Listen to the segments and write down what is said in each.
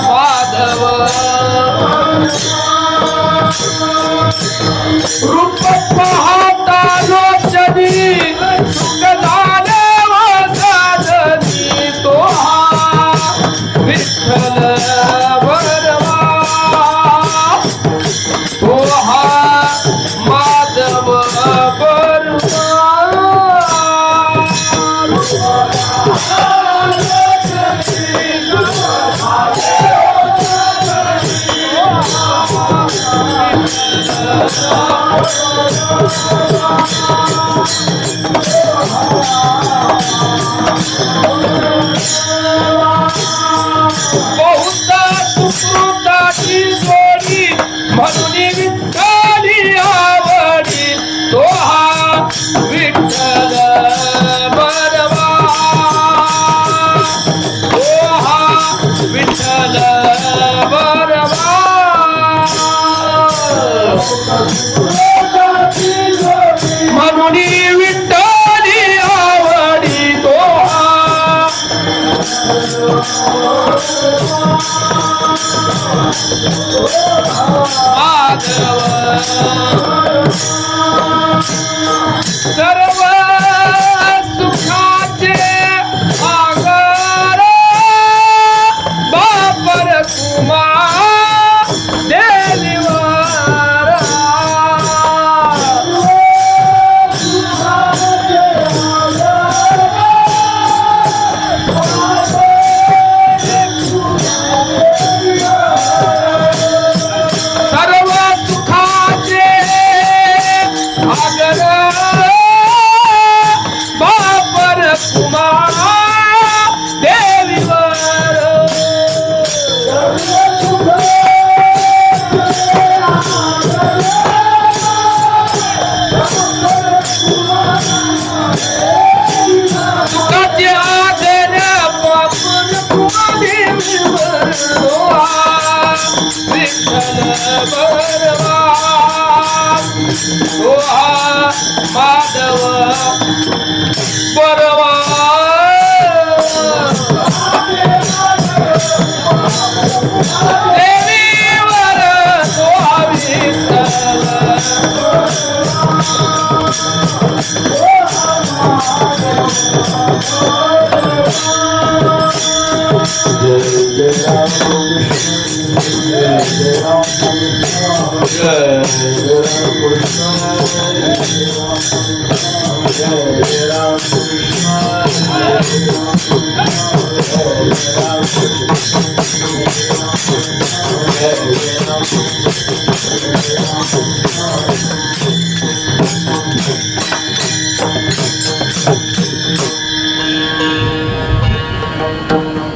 माधव रूप पाहता लोचनी सुख झाले वसनी तो विठ्ठल बरवा तो माधव बरवा बहुता सुकृताची जोडी म्हणून विठ्ठली आवडी तो विठ्ठल बरवा तो विठ्ठल बरवा म्हणून विठ्ठली आवडी तो माधव सर्व सुखाचे आगर बापर कुमा देवीवर सर्व सुखाचे आगर बापर कुमा देवीवर सुखाचे आदर बापर कुमा देवीवर विठ्ठल बरवा तो माधव बरवा देवीवर तो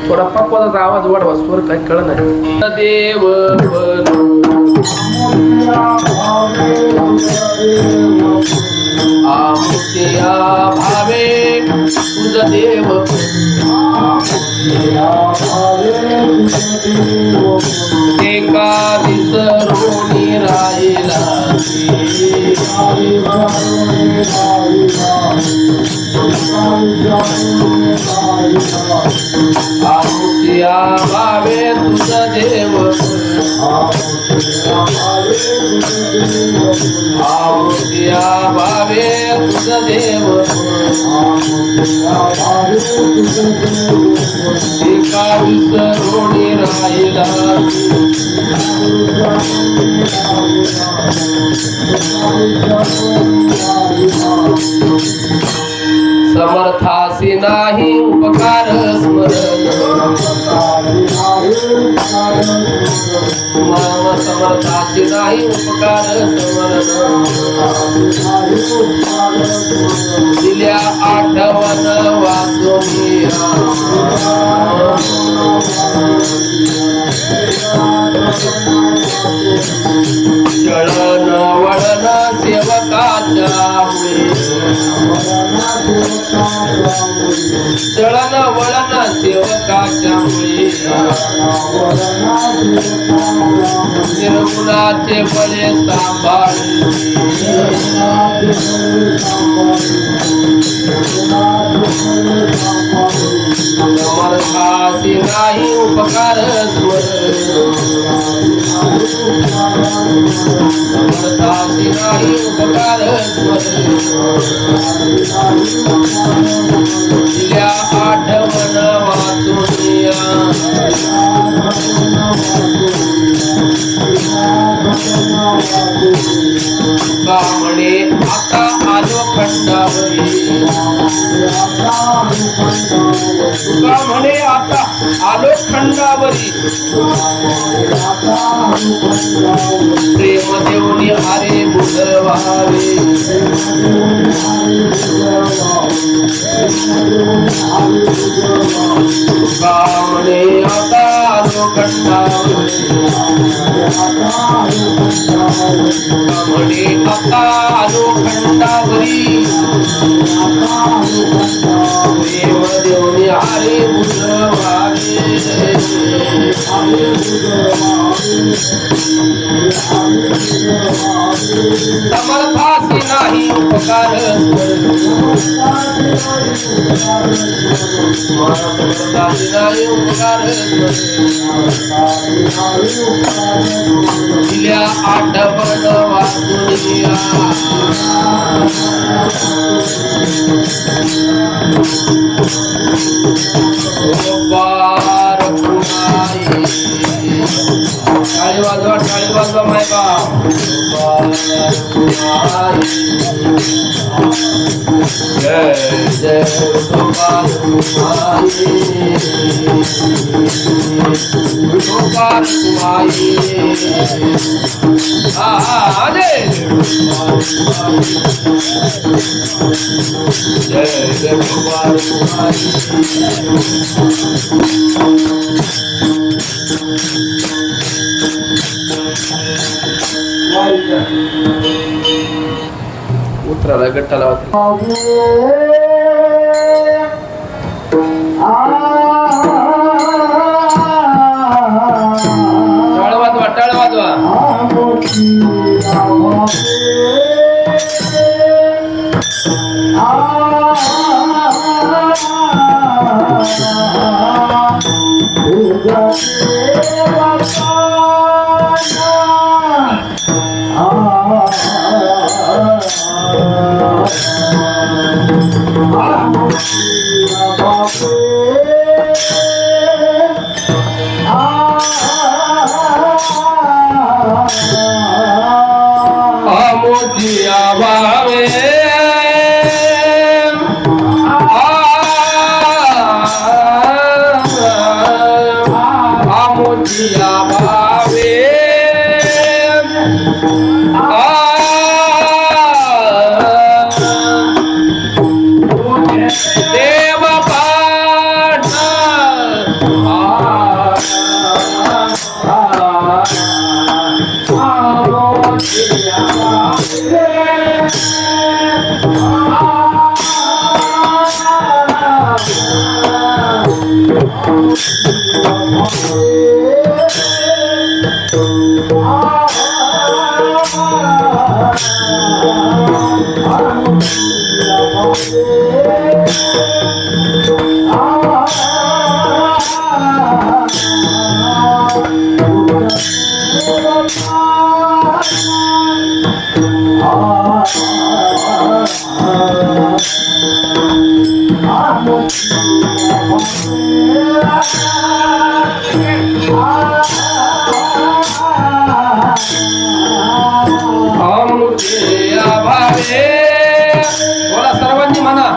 थोडा पक्वाचा आवाज वाढवा स्वर काही कळ नाही देव आमुतिया भावे तुझ देव एका विसरोनी राहिला आमुतिया भावे तुझ देव आमुतिया भावे तुझ देव एका विसरोनी राहिला समर्थासी नाही उपकार स्मरण समर्थासी नाही उपकार स्मरण दिल्या आठवण वाचोनी चळण वळण सेवकाच्या चळण वळण सेवकाच्या मुळे निर्गुणाचे बळे सांभाळी समर्थासी नाही उपकार समर्थासी नाही उपकार दिल्या आठवण वाचूनिया तुका म्हणे आता आलो खंडावरी तुका म्हणे आता आलो खंडावरी प्रेम देऊनी हरे बुधवावे तुका म्हणे आता आलो खंडावरी म्हणे आता आलो खंडावरी प्रेम देऊनी हरे बुधवावे समर्थासी नाही उपकार समर्थासी नाही उपकार दिल्या आठवण वाचूनिया टाळी वाजवा माय बाप जय जय गोपाल गोपाल कुमारी जय जय गोपाल उतराला गट्टाला टाळ वाजवा बोला सर्वांनी म्हणा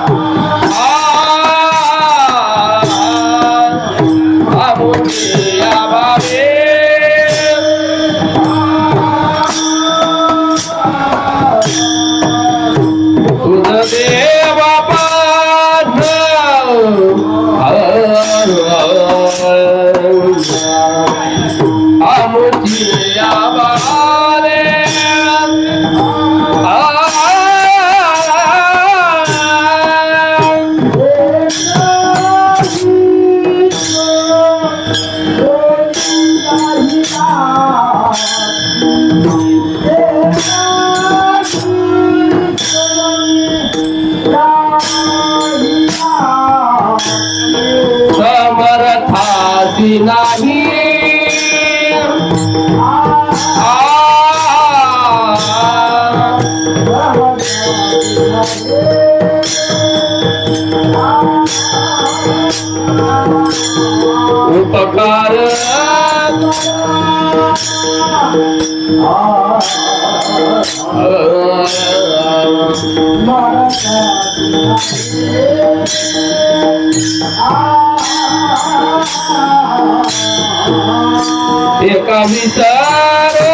साधी नाही उपकार एका विचारो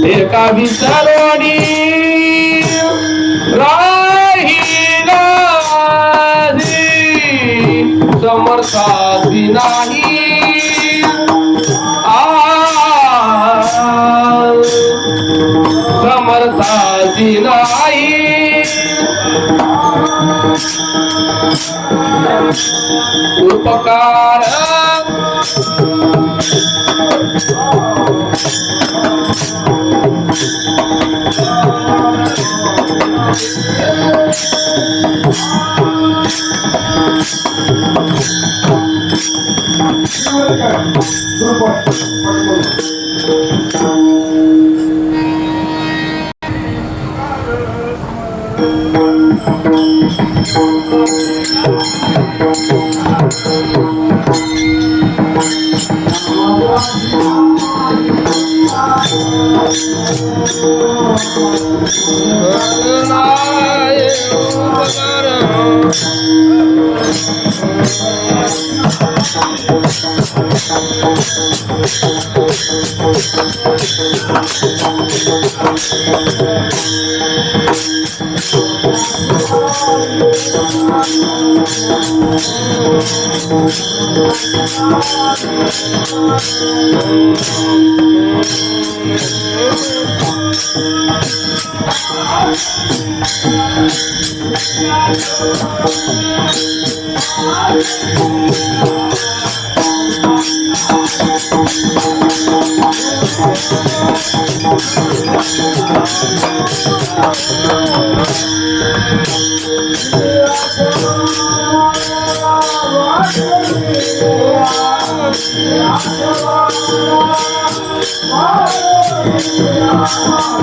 एका विचारोनी समर्थाची नाही समर्थाची नाही उपकार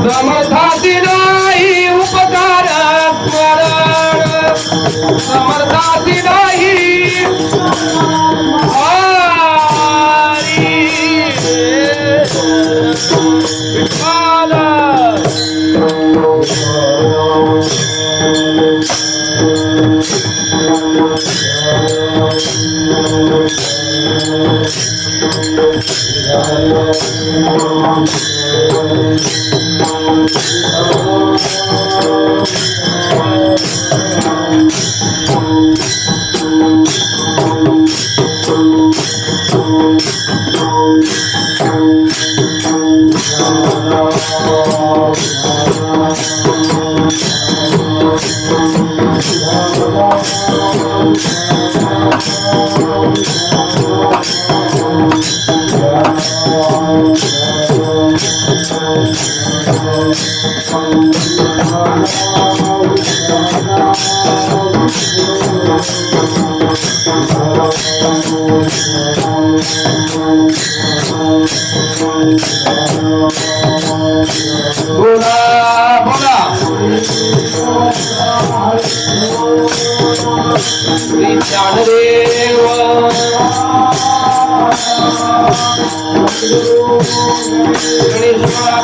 समर्थाची नाही उपकार स्मरण समर्थाची नाही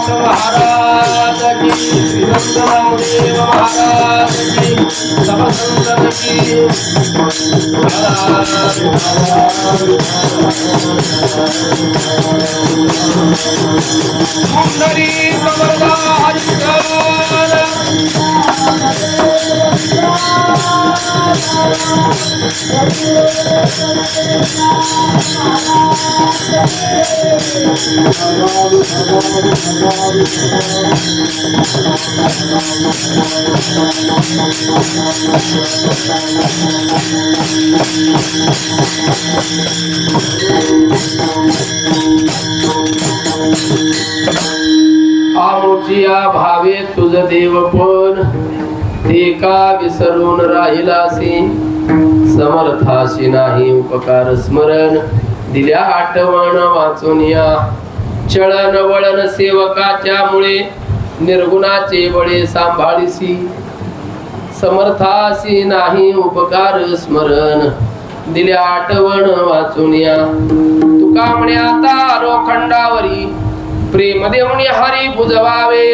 महाराज की श्री महाराज की समसंतन की सुंदरी कमला हरिचरण आमुचिया भावे तुझ देवपण ते का विसरून राहिलासी समर्थाशी नाही उपकार स्मरण दिल्या आठवण वाचून या चळण वळण सेवकाच्या मुळे निर्गुणाचे बळे सांभाळीसी समर्थासी नाही उपकार स्मरण दिल्या आठवण वाचून या तुका म्हणे आता लोखंडावरी प्रेम देऊन हरी बुजवावे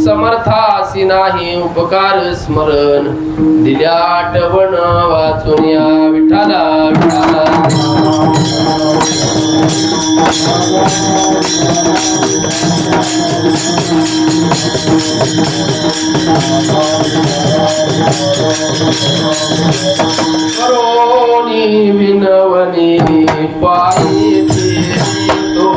समर्थासी नाही उपकार स्मरण दिल्या आठवण वाचून या विठाला विठाला करोनी विनवनी पायी तो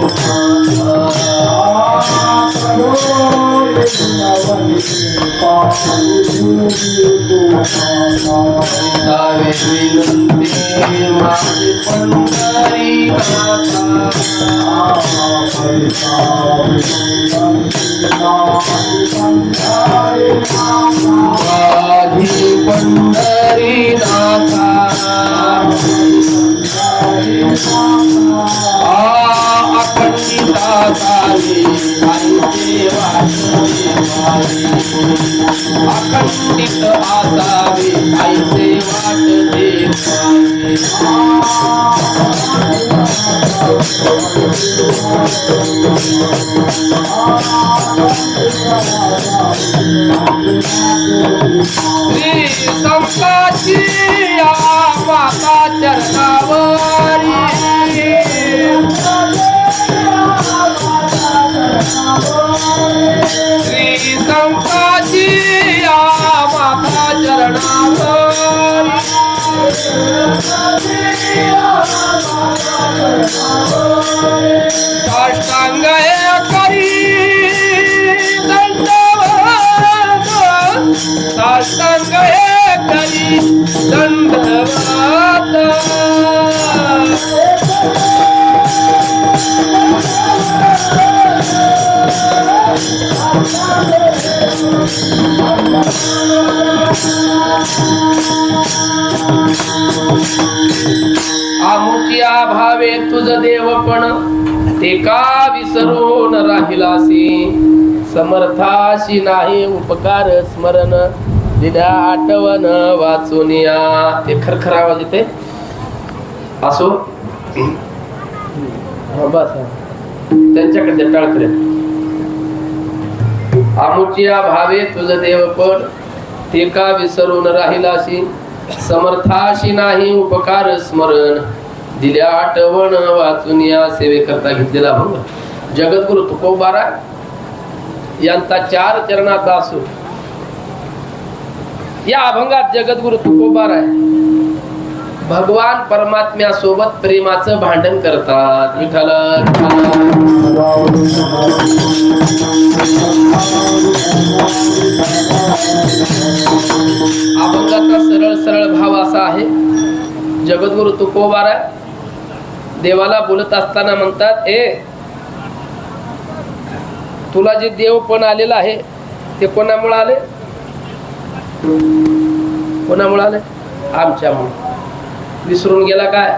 विनंती माझी पंढरी माझी पंढरी नाथा अखंडिता झाली अखंडित आसावे आईचे श्री संपाची माता चरणावरी श्री संपाची माता चरणावरी साष्टांग करी दंडवत साष्टांग करी दंडवत आमुच्या भावे तुझ देवपण ते का विसरून राहिलासी समर्थाशी नाही उपकार स्मरण दिल्या आठवण वाचून या ते खरखर आवाज येते असो बस त्यांच्याकडे टाळकरे आमुच्या भावे तुझ देवपण ते का विसरून राहिलासी समर्थाशी नाही उपकार स्मरण दिल्या आठवण वाचून या सेवेकरता घेतलेला अभंग जगद्गुरु तुकोबारा यांचा 4 चरणाचा असून या अभंगात जगद्गुरु तुकोबारा भगवान परमात्म्यासोबत प्रेमाचं भांडण करतात विठ्ठल अभंगाचा सरळ सरळ भाव असा आहे जगद्गुरु तुकोबारा देवाला बोलत असताना म्हणतात तुला जे देवपण आलेलं आहे ते कोणामुळे आले कोणामुळे आले आमच्यामुळे विसरून गेला काय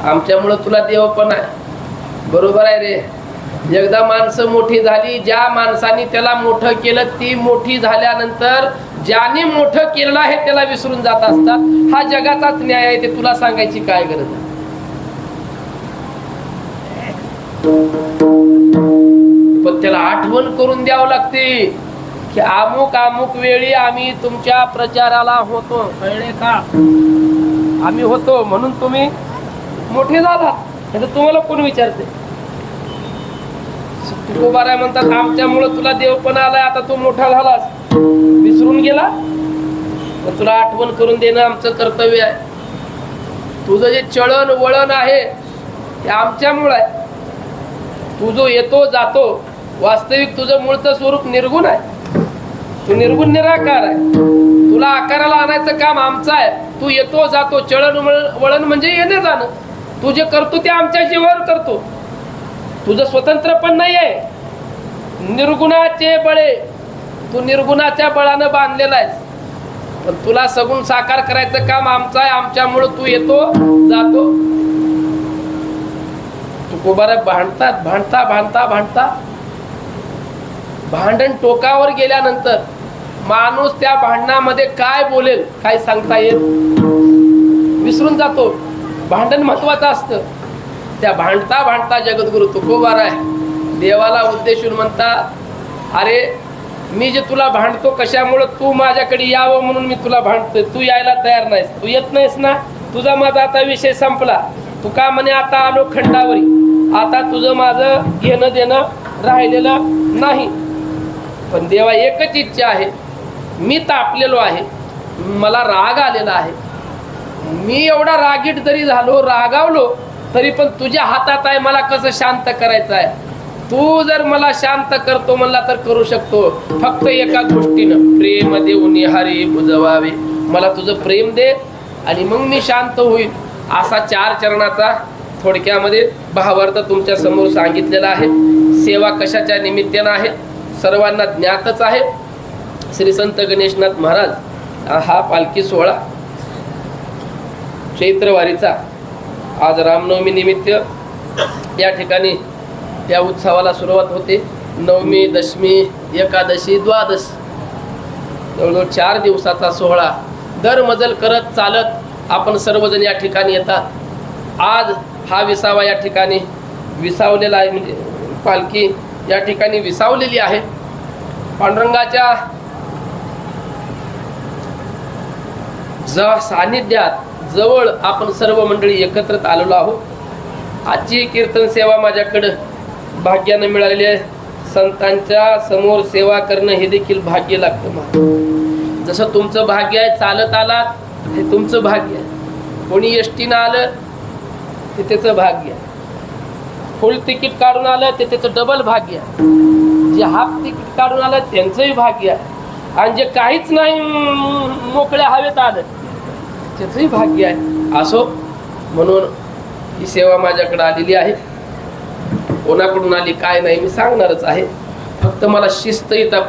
आमच्यामुळे तुला देवपण आहे बरोबर आहे रे एकदा माणसं मोठी झाली ज्या माणसाने त्याला मोठं केलं ती मोठी झाल्यानंतर ज्याने मोठं केलेलं आहे त्याला विसरून जात असतात हा जगाचाच न्याय आहे ते तुला सांगायची काय गरज आहे पण त्याला आठवण करून द्यावं लागते की अमुक अमुक वेळी आम्ही तुमच्या प्रचाराला होतो कळले का आम्ही होतो म्हणून तुम्ही मोठे झाला तर तुम्हाला कोण विचारते तुकोबारा म्हणतात आमच्यामुळं तुला देवपण आलाय आता तू मोठा झालास विसरून गेला तर तुला आठवण करून देणं आमचं कर्तव्य आहे तुझं जे चळण वळण आहे ते आमच्यामुळं आहे तू जो येतो जातो वास्तविक तुझं मूळचं स्वरूप निर्गुण आहे तू निर्गुण निराकार आहे तुला आकाराला आणायचं काम आमचं आहे तू येतो जातो चळण वळण म्हणजे येणे जाणं तू जे करतो ते आमच्या जीवावर करतो तुझं स्वतंत्र पण नाही आहे निर्गुणाचे बळे तू निर्गुणाच्या बळानं बांधलेला आहेस, पण तुला सगुण साकार करायचं काम आमचं आहे. आमच्यामुळं तू येतो जातो. तुकोबारा भांडता भांडण टोकावर गेल्यानंतर माणूस त्या भांडणामध्ये काय बोलेल काय सांगता येत, विसरून जातो. भांडण महत्वाचं असतं. त्या भांडता जगद्गुरु तुकोबारा आहे देवाला उद्देशून म्हणतात, अरे मी जे तुला भांडतो कशामुळं, तू माझ्याकडे यावं म्हणून मी तुला भांडतोय. तू यायला तयार नाहीस, तू येत नाहीस ना. तुझा माझा आता विषय संपला. तू का म्हणे आता आलो खंडावरी, आता तुझं माझं घेणं देणं राहिलेलं नाही. पण देवा एकच इच्छा आहे, मी तापलेलो आहे, मला राग आलेला आहे. मी एवढा रागीट जरी झालो, रागावलो, तरी पण तुझ्या हातात आहे मला कसं शांत करायचं आहे. तू जर मला शांत करतो म्हणला तर करू शकतो, फक्त एका गोष्टीनं, प्रेम देऊन हरी बुजवावे. मला तुझं प्रेम दे आणि मग मी शांत होईल. असा 4 चरणाचा थोडक्यामध्ये भावार्थ तुमच्या समोर सांगितलेला आहे. सेवा कशाच्या निमित्तानं आहे सर्वांना ज्ञातच आहे. श्री संत गणेशनाथ महाराज हा पालखी सोहळा चैत्रवारीचा आज रामनवमी निमित्त या ठिकाणी त्या उत्सवाला सुरुवात होते. नवमी, दशमी, एकादशी, द्वादश, जवळजवळ 4 दिवसाचा सोहळा दरमजल करत चालत आपण सर्वजण या ठिकाणी येतात. आज हा विसावा या ठिकाणी विसावलेला आहे, म्हणजे पालखी या ठिकाणी विसावलेली आहे. पांडुरंगाच्या सानिध्यात जवळ आपण सर्व मंडळी एकत्रित आलेलो आहोत. आजची कीर्तन सेवा माझ्याकडं भाग्यानं मिळालेली आहे. संतांच्या समोर सेवा करणं हे देखील भाग्य लागतं. जसं तुमचं भाग्य आहे चालत आलात हे तुमचं भाग्य आहे. कोणी एसटीनं आलं ते त्याचं भाग्य आहे. फुल तिकीट काढून आलं ते त्याचं डबल भाग्य आहे. जे हाफ तिकीट काढून आलं त्यांचंही भाग्य आहे. आणि जे काहीच नाही मोकळ्या हवेत आलं त्याचंही भाग्य आहे. असो म्हणून ही सेवा माझ्याकडे आलेली आहे. कोणाकडून आली काय नाही मी सांगणारच आहे. फक्त मला शिस्त येतात.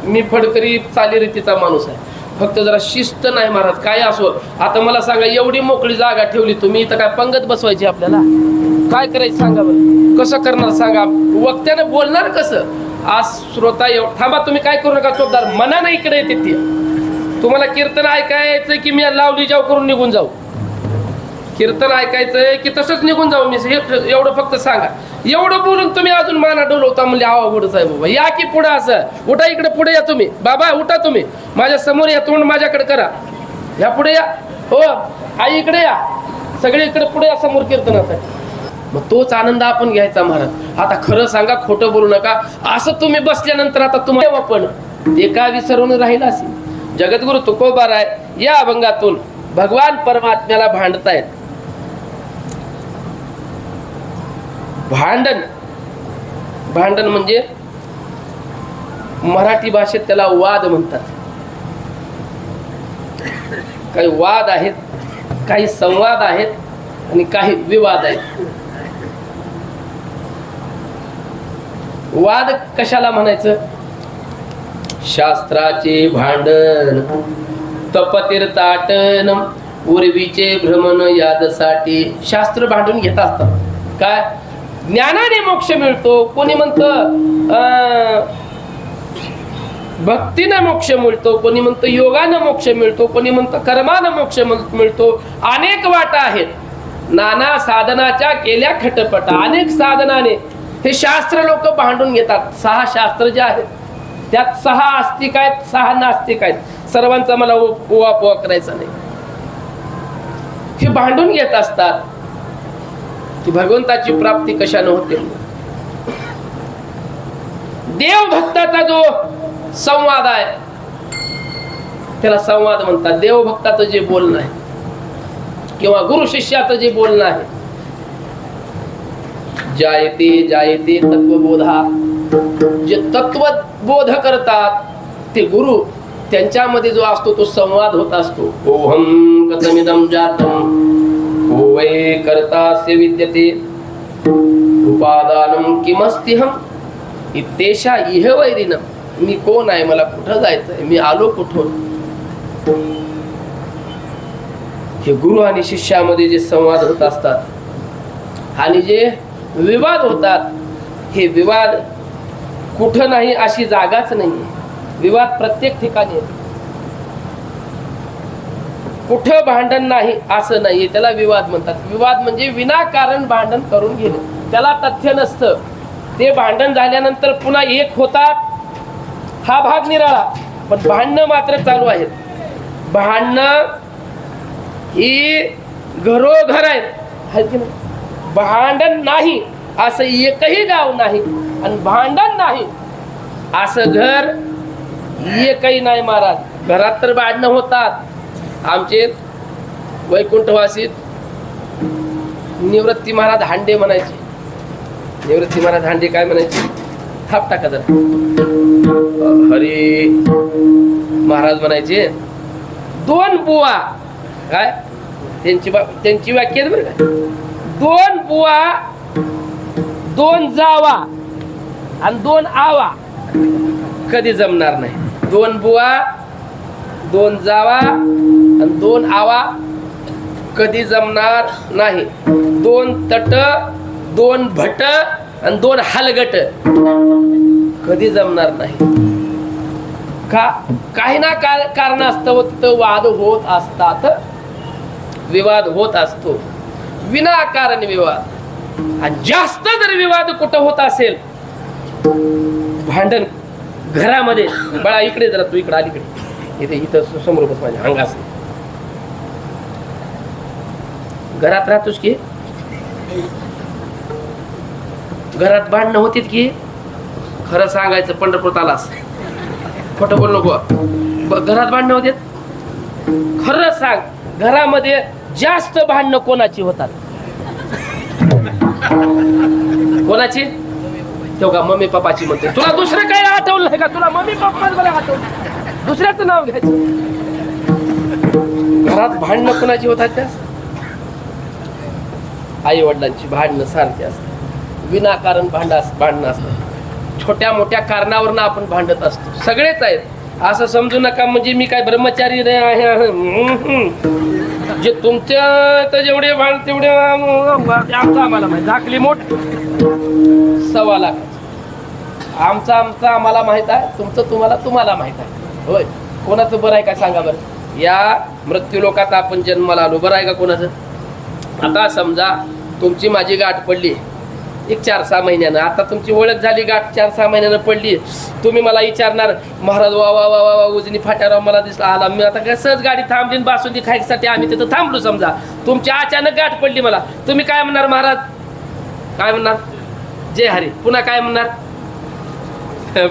मी फडकरी चालीरीतीचा माणूस आहे. फक्त जरा शिस्त नाही महाराज. काय असो, आता मला सांगा, एवढी मोकळी जागा ठेवली तुम्ही, इथं काय पंगत बसवायची आपल्याला? काय करायचं सांगा बरं? कसं करणार सांगा? वक्त्यानं बोलणार कसं? आज श्रोता थांबा, तुम्ही काय करू नका चोपदार, मनानं इकडे येते ती. तुम्हाला कीर्तन ऐकायचं की मी लावली जाऊ करून निघून जाऊ? कीर्तन ऐकायचंय की तसंच निघून जाऊ मी? एवढं फक्त सांगा. एवढं बोलून तुम्ही अजून माना डोलवता म्हणजे आवडच आहे बाबा. या की पुढं असं उठा, इकडे पुढे या तुम्ही. बाबा उठा, तुम्ही माझ्या समोर या, तोंड माझ्याकडे करा. या पुढे या. हो आई इकडे या, सगळे इकडे पुढे या समोर कीर्तनासाठी. मग तोच आनंद आपण घ्यायचा महाराज. आता खरं सांगा, खोटं बोलू नका. असं तुम्ही बसल्यानंतर आता तुम्हाला पण ते का विसरून राहिला असेल. जगद्गुरु तुकोबार आहे या अभंगातून भगवान परमात्म्याला भांडतायत. भांडण म्हणजे मराठी भाषेत त्याला वाद म्हणतात. काही वाद आहेत, काही संवाद आहेत आणि काही विवाद आहेत. वाद कशाला म्हणायचं? शास्त्राचे भांडण तपतीर्थाटन पूर्वीचे भ्रमण यादसाठी शास्त्र भांडून घेत असतात. काय? ज्ञानाने मोक्ष मिळतो, कोणी म्हणतं भक्तीनं मोक्ष मिळतो, कोणी म्हणतं योगानं मोक्ष मिळतो, कोणी म्हणतं कर्मानं मोक्ष मिळतो. अनेक वाटा आहेत. नाना साधनाच्या केल्या खटपटा. अनेक साधनाने हे शास्त्र लोक भांडून घेतात. 6 शास्त्र जे आहेत त्यात 6 आस्तिक आहेत, 6 नास्तिक आहेत. सर्वांचा मला उहापोहा करायचा नाही. हे भांडून घेत असतात की भगवंताची प्राप्ती कशाने होते. देव भक्ताचा जो संवाद आहे त्याला संवाद म्हणतात. देव भक्ताचं जे बोलणं आहे किंवा गुरु शिष्याचं जे बोलणं आहे, जायते तत्वबोधा, जे तत्वबोध करतात ते गुरु, त्यांच्यामध्ये जो असतो तो संवाद होत असतो. ओहम कथमिदं जातम ओवै कर्तास्य विद्यते उपादानं किमस्त्यहं इत्येषा इह वैरिणं मी कोण आहे, मला कुठं जायचंय, मी आलो कुठून. हे गुरु आणि शिष्यामध्ये जे संवाद होत असतात आणि जे विवाद होतात, हे विवाद कुठं नाही अशी जागाच नाही. विवाद प्रत्येक ठिकाणी आहे. कुठं भांडण नाही असं नाहीये, त्याला विवाद म्हणतात. विवाद म्हणजे विनाकारण भांडण करून घेणे, त्याला तथ्य नसतं. ते भांडण झाल्यानंतर पुन्हा एक होतात, हा भाग निराळा. पण भांडणं मात्र चालू आहेत. भांडणं ही घरोघर आहेत की नाही. भांडण नाही असं एकही गाव नाही, आणि भांडण नाही असं घर एकही नाही महाराज. घरात तर भांडणं होतात. आमचे वैकुंठवासीत निवृत्ती महाराज हांडे म्हणायचे. निवृत्ती महाराज हांडे काय म्हणायचे, थाप टाका जरा. हरी महाराज म्हणायचे, दोन बुवा, काय त्यांची वाक्य आहे बरं का, दोन बुवा, दोन जावा आणि दोन आवा कधी जमणार नाही. दोन बुवा, दोन जावा आणि दोन आवा कधी जमणार नाही. दोन तट, दोन भट आणि दोन हलगट कधी जमणार नाही. का, काही ना कारणास्तव तिथं वाद होत असतात, विवाद होत असतो, विनाकारण विवाद. आणि जास्त जर विवाद कुठं होत असेल, भांडण घरामध्ये, बाळा इकडे जरा, तू इकडे अलीकडे, इथे इथं समोर बस, माझ्या अंगास. घरात राहतोस की घरात भांडणं होतीत की, खरं सांगायचं, पंढरपूर आलास, खोटं बोल नको. घरात भांडणं होते, खरं सांग. घरामध्ये जास्त भांडणं कोणाची होतात? कोणाची? तो का मम्मी पप्पाची म्हणते. तुला दुसरं काही आठवलं नाही का? तुला मम्मी पप्पा मला आठवलं, दुसऱ्याचं नाव घ्यायचं. घरात भांडणं कोणाची होतात? त्या आई वडिलांची भांडणं सारखी असतात, विनाकारण भांडणं असतात. छोट्या मोठ्या कारणावरनं आपण भांडत असतो, सगळेच आहेत. असं समजू नका म्हणजे मी काय ब्रह्मचारी नाही आहे. जे तुमच्या तर जेवढे भांड तेवढे आमचं आम्हाला माहिती. झाकली मोठ 1.25 लाख, आमचं आम्हाला माहित आहे, तुमचं तुम्हाला माहित आहे. होय, कोणाचं बरं आहे का सांगा बरं. या मृत्यू लोकात आपण जन्माला आलो, बरं आहे का कोणाचं? आता समजा तुमची माझी गाठ पडली एक 4-6 महिन्यानं, आता तुमची ओळख झाली, गाठ 4-6 महिन्यानं पडली. तुम्ही मला विचारणार, महाराज वा वा वा वा उजनी फाट्याराव मला दिसला आला. मी आता काय सहज गाडी थांबली, बासुंदी खायसाठी आम्ही तिथं थांबलो. समजा तुमची अचानक गाठ पडली मला, तुम्ही काय म्हणणार? महाराज काय म्हणणार? जय हरी. पुन्हा काय म्हणणार?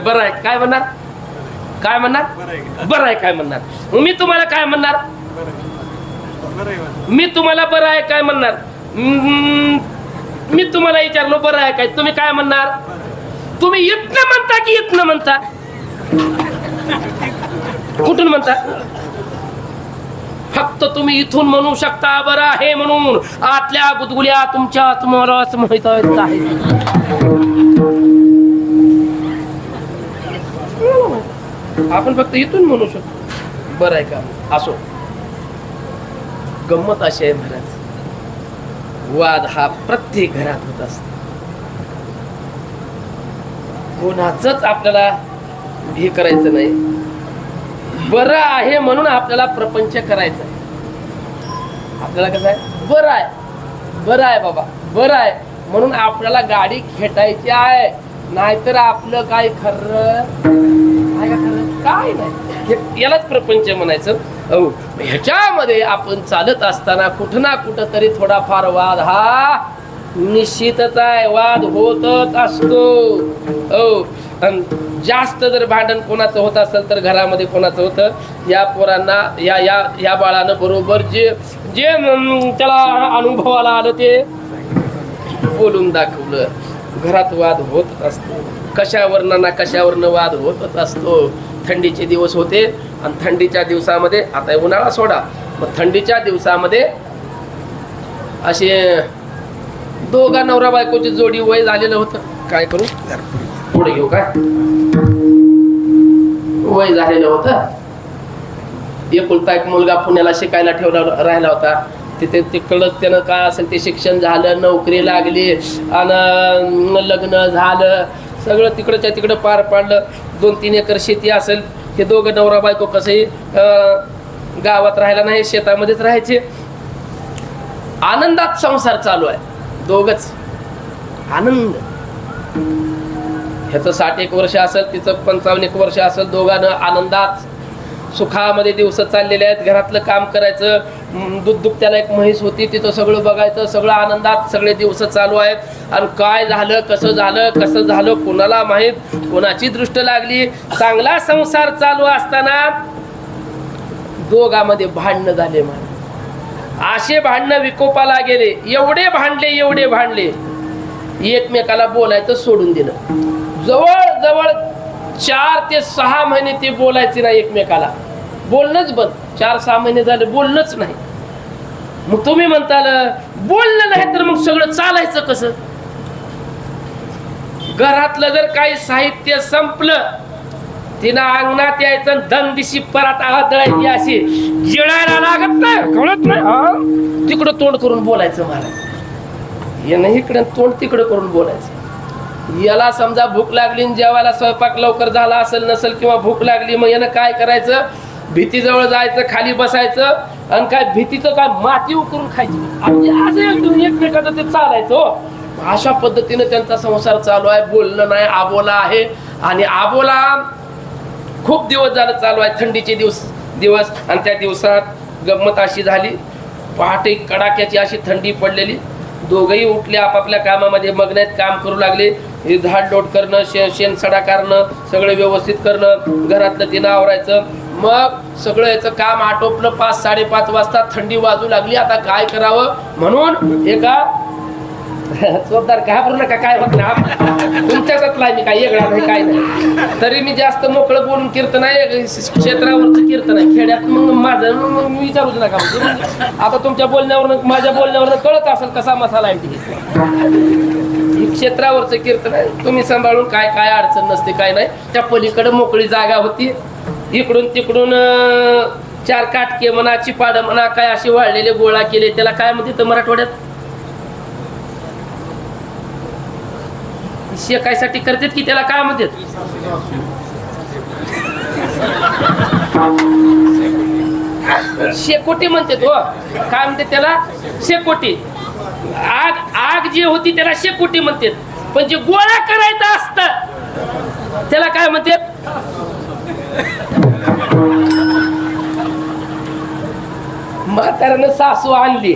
बरं आहे काय म्हणणार? काय म्हणणार? बरं आहे काय म्हणणार? मी तुम्हाला काय म्हणणार? मी तुम्हाला बरं आहे काय म्हणणार? मी तुम्हाला विचारलो बरं आहे काय, तुम्ही काय म्हणणार? तुम्ही इथनं म्हणता की इथनं म्हणता? कुठून म्हणता? फक्त तुम्ही इथून म्हणू शकता बरं आहे म्हणून, आतल्या गुदगुल्या तुमच्या तुम्हालाच माहित आहे. आपण फक्त इथून म्हणू शकतो बरं आहे का. असो, गंमत अशी आहे महाराज, वाद हा प्रत्येक घरात होत असतो. कोणाचंच आपल्याला हे करायचं नाही. बरं आहे म्हणून आपल्याला प्रपंच करायचा आहे. आपल्याला कसं आहे, बरं आहे, बरं आहे बाबा, बरं आहे म्हणून आपल्याला गाडी खेटायची आहे. नाहीतर आपलं काय खरं काय नाही, यालाच प्रपंच म्हणायचं. हो, ह्याच्यामध्ये आपण चालत असताना कुठं ना कुठं तरी थोडाफार वाद हा निश्चितच आहे, वाद होतच असतो. हो, आणि जास्त जर भांडण कोणाचं होत असेल तर घरामध्ये कोणाचं होतं, या पोरांना या बाळानं बरोबर जे त्याला अनुभवाला आलं ते बोलून दाखवलं. घरात वाद होतच असतो, कशावरनं ना कशावरनं वाद होतच असतो. थंडीचे दिवस होते आणि थंडीच्या दिवसामध्ये, आता उन्हाळा सोडा, मग थंडीच्या दिवसामध्ये असे दोघा नवरा बायकोची जोडी वय झालेलं होतं. काय करू, पुढे घेऊ काय, वय झालेलं होतं. एकुलता एक मुलगा पुण्याला शिकायला ठेवला राहिला होता. तिथे तिकडं त्यानं काय असेल ते शिक्षण झालं, नोकरी लागली आणि लग्न झालं, सगळं तिकडच्या तिकडं पार पाडलं. 2-3 एकर शेती असेल. हे दोघं नवरा बायको कसंही गावात राहायला नाही, शेतामध्येच राहायचे. आनंदात संसार चालू आहे, दोघच आनंद. ह्याचं 60 वर्ष असेल, तिचं 55 वर्ष असेल. दोघांना आनंदात सुखामध्ये दिवस चाललेले आहेत. घरातलं काम करायचं, दूध दुभत्याला एक म्हैस होती, तिथं सगळं बघायचं, सगळं आनंदात सगळे दिवस चालू आहेत. आणि काय झालं, कसं झालं कोणाला माहीत, कोणाची दृष्ट लागली. चांगला संसार चालू असताना दोघांमध्ये भांडणं झाले. असे भांडणं विकोपाला गेले. एवढे भांडले एकमेकाला बोलायचं सोडून दिलं. जवळ 4 ते 6 महिने ते बोलायचे नाही एकमेकाला. बोलणंच बंद. 4-6 महिने झाले बोलणंच नाही. मग तुम्ही म्हणताल बोलणं नाही तर मग सगळं चालायचं कसं? घरातलं जर काही साहित्य संपलं, तिनं अंगणात यायचं, दंदिशी पराठा हातळायची, अशी गिळायला लागत नाही, कळत नाही, तिकडं तोंड करून बोलायचं. मला यानं इकडं तोंड तिकडं करून बोलायचं. याला समजा भूक लागली, जेवायला स्वयंपाक लवकर झाला असेल नसेल किंवा भूक लागली, मग यानं काय करायचं, भीतीजवळ जायचं, खाली बसायचं आणि काय भीतीचं काय माती उकरून खायची. असं एकमेकाचं ते चालायचं. अशा पद्धतीने त्यांचा संसार चालू आहे. बोलणं नाही, आबोला आहे. आणि आबोला खूप दिवस झालं चालू आहे. थंडीचे दिवस आणि त्या दिवसात गंमत अशी झाली, पहाटे कडाक्याची अशी थंडी पडलेली. दोघंही उठले, आपापल्या कामामध्ये मग्न आहेत, काम करू लागले. हे झाड लोट करणं, शेण सडा करणं, सगळं व्यवस्थित करणं, घरातलं तिनं आवरायचं. मग सगळं याचं काम आटोपलं. 5-5:30 वाजता थंडी वाजू लागली. आता काय करावं म्हणून एका जोरदार घाबरू नका, काय होत नाही, तुमच्यातला मी काय वेगळा नाही, काय नाही. तरी मी जास्त मोकळं बोलून कीर्तन आहे, क्षेत्रावरचं कीर्तन आहे. खेड्यात मग माझं मी विचारूच नका. आता तुमच्या बोलण्यावरनं, माझ्या बोलण्यावरनं कळत असेल कसा मसाला आहे. क्षेत्रावरचं कीर्तन आहे. तुम्ही सांभाळून, काय काय अडचण नसते, काय नाही. त्या पलीकडे मोकळी जागा होती. इकडून तिकडून 4 काटके म्हणा, चिपाड म्हणा, काय असे वाळलेले गोळा केले. त्याला काय म्हणते तर मराठवाड्यात शेकायसाठी करतात की त्याला काय म्हणतात, शेकोटी म्हणतात. हो, काय म्हणते त्याला, शेकोटी. आग जी होती त्याला शेकोटी म्हणतात. पण जे गोळा करायचं असतं त्याला काय म्हणतात. म्हाताऱ्यानं सासू आणली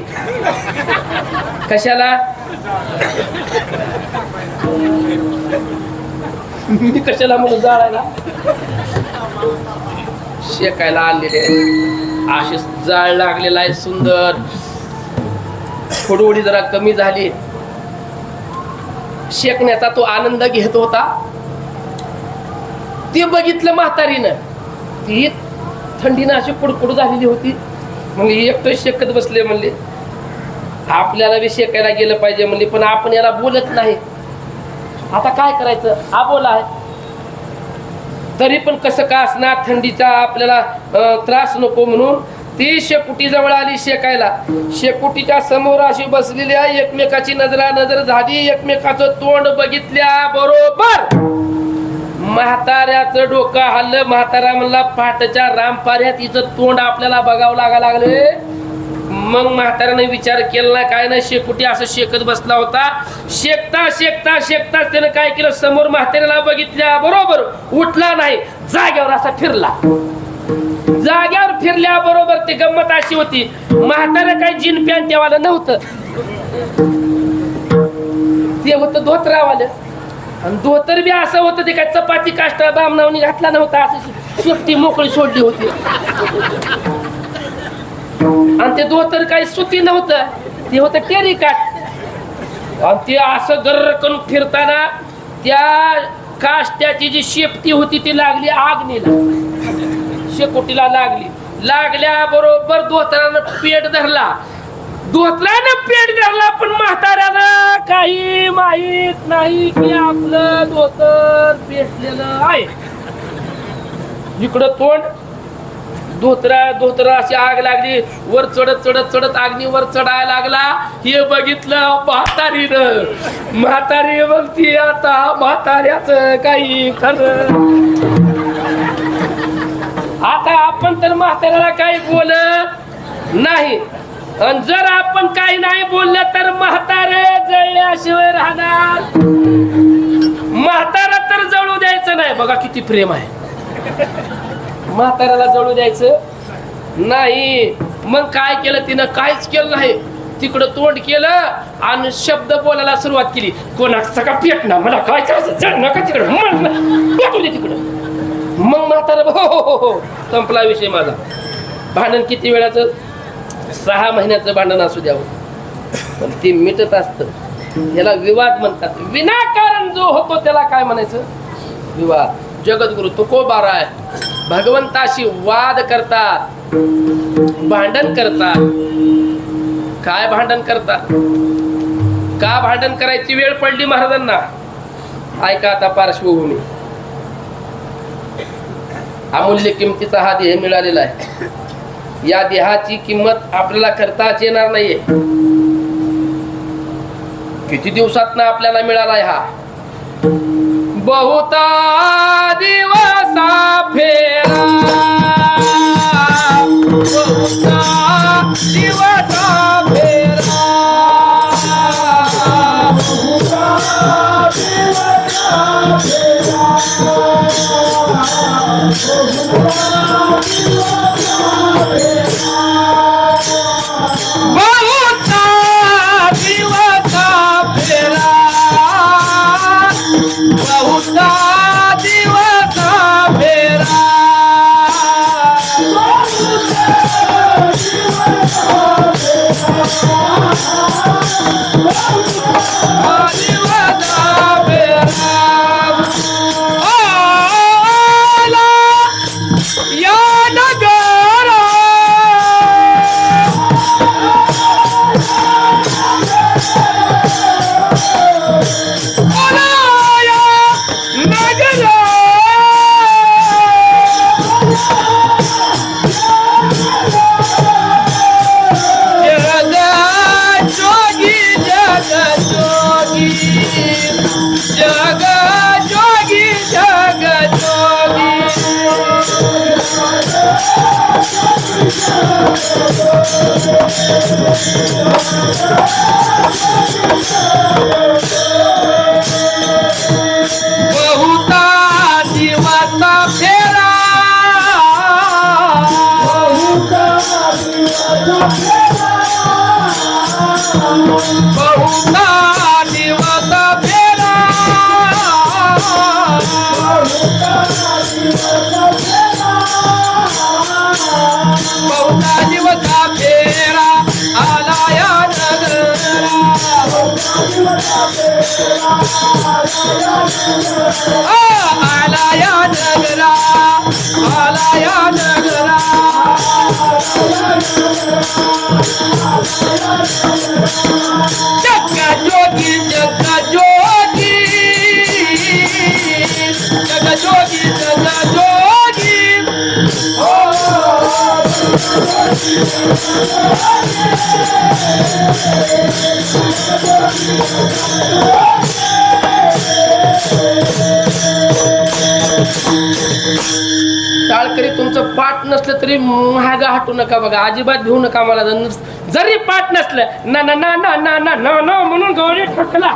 कशाला, मी कशाला म्हणून जाळायला, शेकायला आणलेले. असे जाळ लागलेला आहे सुंदर. थोडी जरा कमी झाली. शेकण्याचा तो आनंद घेत होता. ते बघितलं म्हातारीनं. ती थंडीनं अशी कुडकुड झालेली होती. मग एकटं शेकत बसले. म्हणले आपल्याला बी शेकायला गेलं पाहिजे म्हणले, पण आपण याला बोलत नाही. आता काय करायचं, आबोला आहे. तरी पण कसं का असणार, थंडीचा आपल्याला त्रास नको म्हणून ती शेकोटी जवळ आली शेकायला. शेकोटीच्या समोर अशी बसलेली आहे. एकमेकाची नजर झाली. एकमेकाचं तोंड बघितल्या बरोबर म्हाताऱ्याचं डोकं हल्लं. म्हातारा म्हणला पाठच्या रामपाऱ्यात हिचं तोंड आपल्याला बघावं लागले. मग म्हाताऱ्याने विचार केला नाही, काय नाही. शेकोटी असं शेकत बसला होता. शेकता त्यानं काय केलं, समोर म्हाताऱ्याला बघितल्या बरोबर उठला नाही, जाग्यावर असा फिरला. जाग्यावर फिरल्या बरोबर ती गंमत अशी होती, म्हातारा काही जीन पॅन्ट तेव्हा नव्हतं, ते होतं धोतरावालं. आणि धोतर बी असं होतं, ते काय चपाती काष्टा बामणावणी घातला नव्हता, असं शेपटी मोकळी सोडली होती. आणि ते धोतर काही सुती नव्हतं, ते होतं टेरिकाट. आणि ते असं गर्रकन फिरताना त्या काष्ट्याची जी शेपटी होती ती लागली आगनीला, शेकोटीला लागल्या बरोबर धोतरानं पेट धरला. पण म्हाताऱ्याला काही माहित नाही की आपलं धोतर पेटलेलं आहे. इकडं तोंड, धोतरा अशी आग लागली, वर चढत चढत चढत अग्नीवर चढायला लागला. हे बघितलं म्हातारी बघती आता म्हाताऱ्याच काही खरं. आता आपण तर म्हाताऱ्याला काही बोलत नाही, आणि जर आपण काही नाही बोललं तर म्हातारे जळल्याशिवाय राहणार. म्हातारा तर जळू द्यायचं नाही. बघा किती प्रेम आहे, म्हाताऱ्याला जळू द्यायचं नाही. मग काय केलं तिनं? काहीच केलं नाही. तिकडं तोंड केलं आणि शब्द बोलायला सुरुवात केली. कोणाचा का पेट ना, मला काय करायचं, जळ नका तिकडं, पेटू दे तिकडं. मग म्हातारा हो संपला विषय माझा. भांडण किती वेळाचं? 6 महिन्याचं भांडण असू द्यावं, पण ते मिटत असतं. याला विवाद म्हणतात. विनाकारण जो होतो त्याला काय म्हणायचं? विवाद. जगद्गुरु तुकोबाराय भगवंताशी वाद करतात, भांडण करतात. काय भांडण करतात? का भांडण करायची वेळ पडली महाराजांना? ऐका आता पार्श्वभूमी. अमूल्य किमतीचा हा देह मिळालेला आहे. या देहाची किंमत आपल्याला करताच येणार नाहीये. किती दिवसात ना आपल्याला मिळालाय हा? बहुता दिवसा फेरा, बहुता दिवसा फेरा, बहुता दिवसा फेरा, टाळकरी तुमचं पाठ नसलं तरी महागा हटू नका बघा, अजिबात भिवू नका. मला जरी पाठ नसलं ना ना ना ना ना ना ना ना म्हणून गवळी ठोकला,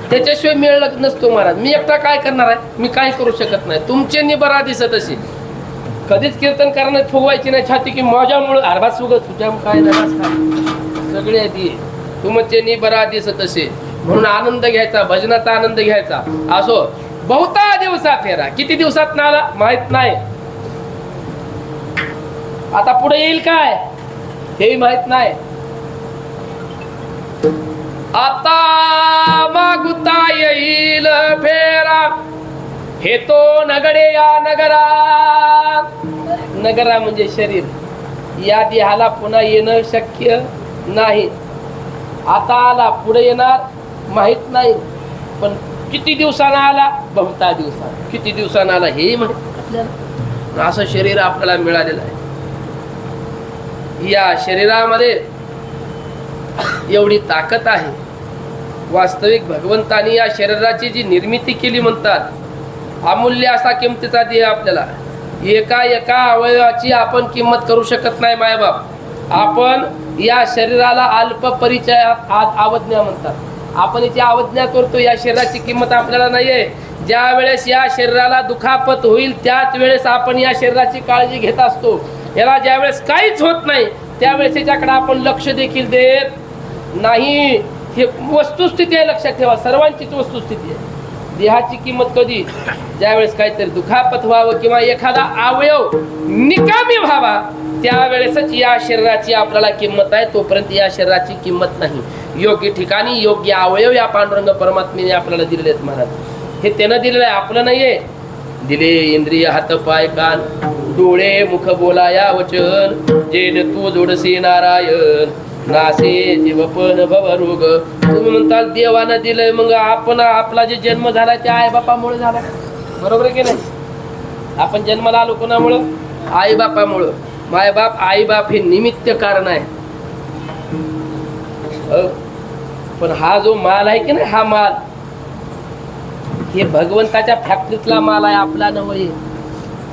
त्याच्याशिवाय मिळलं नसतो महाराज. मी एकटा काय करणार आहे? मी काय करू शकत नाही. तुमचे निबरा दिसत असे कधीच कीर्तन करण्यात फुगवायची नाही छाती की माझ्यामुळं अरबा सुगत तुझ्या काय नाही सगळे ती तुमचे निबरा दिसत असे. म्हणून आनंद घ्यायचा, भजनाचा आनंद घ्यायचा. असो बहुता दिवसा फेरा. किती दिवसात ना आला माहित नाही, आता पुढे येईल काय हे माहित नाही. आता मागुता येईल फेरा, हे तो नगडे या नगरा. नगरा म्हणजे शरीर. या देहाला पुन्हा येणं शक्य नाही. आता आला, पुढे येणार माहित नाही, पण किती दिवसानं आला? बहुता दिवसानं. किती दिवसानं आला हे माहित आपल्याला. असं शरीर आपल्याला मिळालेलं आहे. या शरीरामध्ये एवढी ताकद आहे. वास्तविक भगवंतानी या शरीराची जी निर्मिती केली म्हणतात, अमूल्य असा किमतीचा देह आपल्याला. एका एका अवयवाची आपण किंमत करू शकत नाही मायबाप. आपण या शरीराला अल्प परिचयात अवज्ञा म्हणतात. आपण याची अवज्ञा करतो. या शरीराची किंमत आपल्याला नाहीये. ज्या वेळेस या शरीराला दुखापत होईल त्याच वेळेस आपण या शरीराची काळजी घेत असतो. याला ज्या वेळेस काहीच होत नाही त्यावेळेस याच्याकडे आपण लक्ष देखील देत नाही. हे वस्तुस्थिती आहे, लक्षात ठेवा. सर्वांचीच वस्तुस्थिती आहे. देहाची किंमत कधी, ज्यावेळेस काहीतरी दुखापत व्हावं किंवा एखादा अवयव निकामी व्हावा त्यावेळेसच या शरीराची आपल्याला किंमत आहे. तोपर्यंत या शरीराची किंमत नाही. योग्य ठिकाणी योग्य अवयव या पांडुरंग परमात्म्याने आपल्याला दिलेले आहेत महाराज. हे त्यानं दिलेलं आहे, आपलं नाहीये. दिले इंद्रिय हात पाय कान डोळे मुख बोलाया वचन, जेन तू जोडसे नारायण नासे जीवपण भवरोग. तुम्ही म्हणताल देवानं दिलंय, मग आपण आपला जे जन्म झाला त्या आईबापामुळे झाला, बरोबर आहे की नाही? आपण जन्माला आलो कोणामुळं? आईबापामुळं. मायबाप आईबाप हे निमित्त कारण आहे. पण हा जो माल आहे की नाही, हा माल हे भगवंताच्या फॅक्टरीतला माल आहे, आपला नव्हे.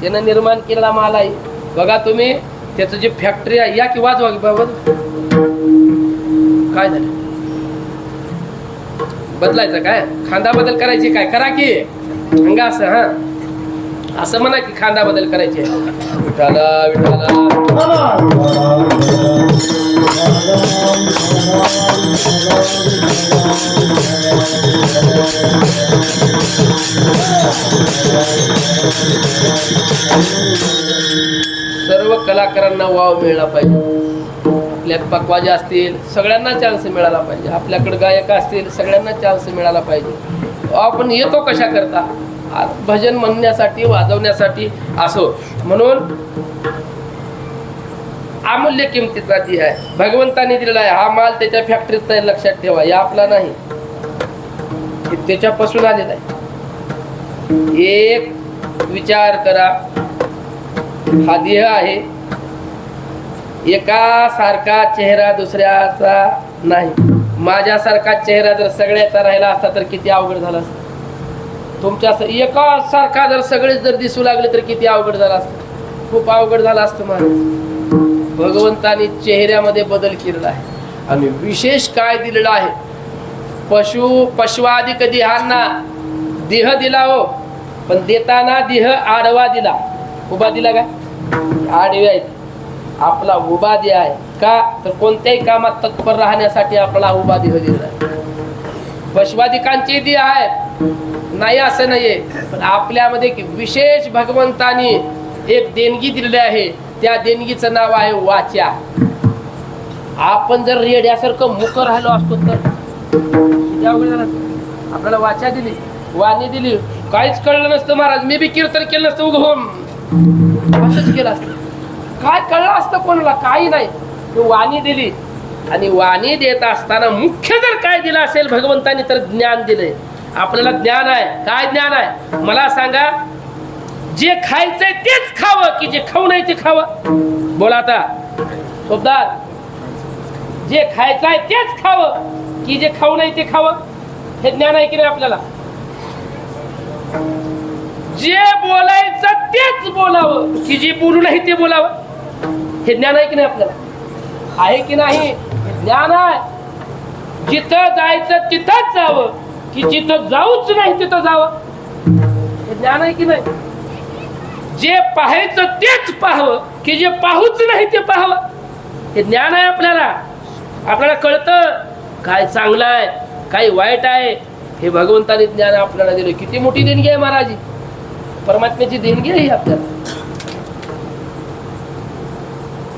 त्यानं निर्माण केलेला माल आहे. बघा तुम्ही, त्याचं जे फॅक्टरी आहे, या की वाजवा बाबा. काय झालं? बदलायचं काय? खांदा बदल करायची काय? करा की अंगा असं. हा असं म्हणा की खांदा बदल करायचे. विठाला विठाला सर्व कलाकारांना वाव मिळाला पाहिजे. आपल्यात पकवाजे असतील सगळ्यांना चान्स मिळाला पाहिजे. आपल्याकडे गायक असतील सगळ्यांना चान्स मिळाला पाहिजे. आपण येतो कशा करता? भजन म्हणण्यासाठी, वाजवण्यासाठी असो. म्हणून अमूल्य किमतीचा ती आहे, भगवंताने दिलेला आहे. हा माल त्याच्या फॅक्टरीत नाही, लक्षात ठेवा. या आपला नाही, त्याच्यापासून आलेला आहे. एक विचार करा, हा देह आहे. एका सारखा चेहरा दुसऱ्याचा नाही. माझ्यासारखा चेहरा जर सगळ्याचा राहिला असता तर किती अवघड झालं असतं. तुमच्या एका सारखा जर सगळे जर दिसू लागले तर किती अवघड झालं असतं. खूप अवघड झालं असतं महाराज. भगवंताने चेहऱ्यामध्ये बदल केलेला आहे. आणि विशेष काय दिलेला आहे? पशुआदी कधी ह्यांना देह दिला हो, पण देताना देह आडवा दिला. उभा दिला का? आडवे आहेत. आपला उभा देह आहे का? तर कोणत्याही कामात तत्पर राहण्यासाठी आपला उभा देह दिला आहे. पशुआदिकांचे देह आहेत नाही असं नाहीये, पण आपल्यामध्ये विशेष भगवंतानी एक देणगी दिलेली आहे. त्या देणगीचं नाव आहे वाचा. आपण जर रेड्यासारखं मुख राहिलो असतो तर आपल्याला वाचा दिली, वाणी दिली, काहीच कळलं नसतं महाराज. मी बी कीर्तन केलं नसतं, उगम असंच केलं असतं. काय कळलं असतं कोणाला? काही नाही. वाणी दिली, आणि वाणी देत असताना मुख्य जर काय दिलं असेल भगवंतानी तर ज्ञान दिलंय. आपल्याला ज्ञान आहे. काय ज्ञान आहे मला सांगा? जे खायचंय तेच खावं की जे खाऊ नाही ते खावं? बोला आता शब्दात. जे खायचंय तेच खावं की जे खाऊ नाही ते खावं? हे ज्ञान आहे की नाही आपल्याला? जे बोलायचं तेच बोलावं की जे बोलू नाही ते बोलावं? हे ज्ञान आहे की नाही आपल्याला? आहे की नाही? ज्ञान आहे. जिथं जायचं तिथंच जावं की जिथं जाऊच नाही तिथं जावं? हे ज्ञान आहे की नाही? जे पाहायचं तेच पाहावं की जे पाहूच नाही ते पाहावं? हे ज्ञान आहे आपल्याला. आपल्याला कळतं काय चांगलं आहे काय वाईट आहे. हे भगवंताने ज्ञान आपल्याला दिलं. किती मोठी देणगी आहे महाराज, परमात्म्याची देणगी आहे आपल्याला.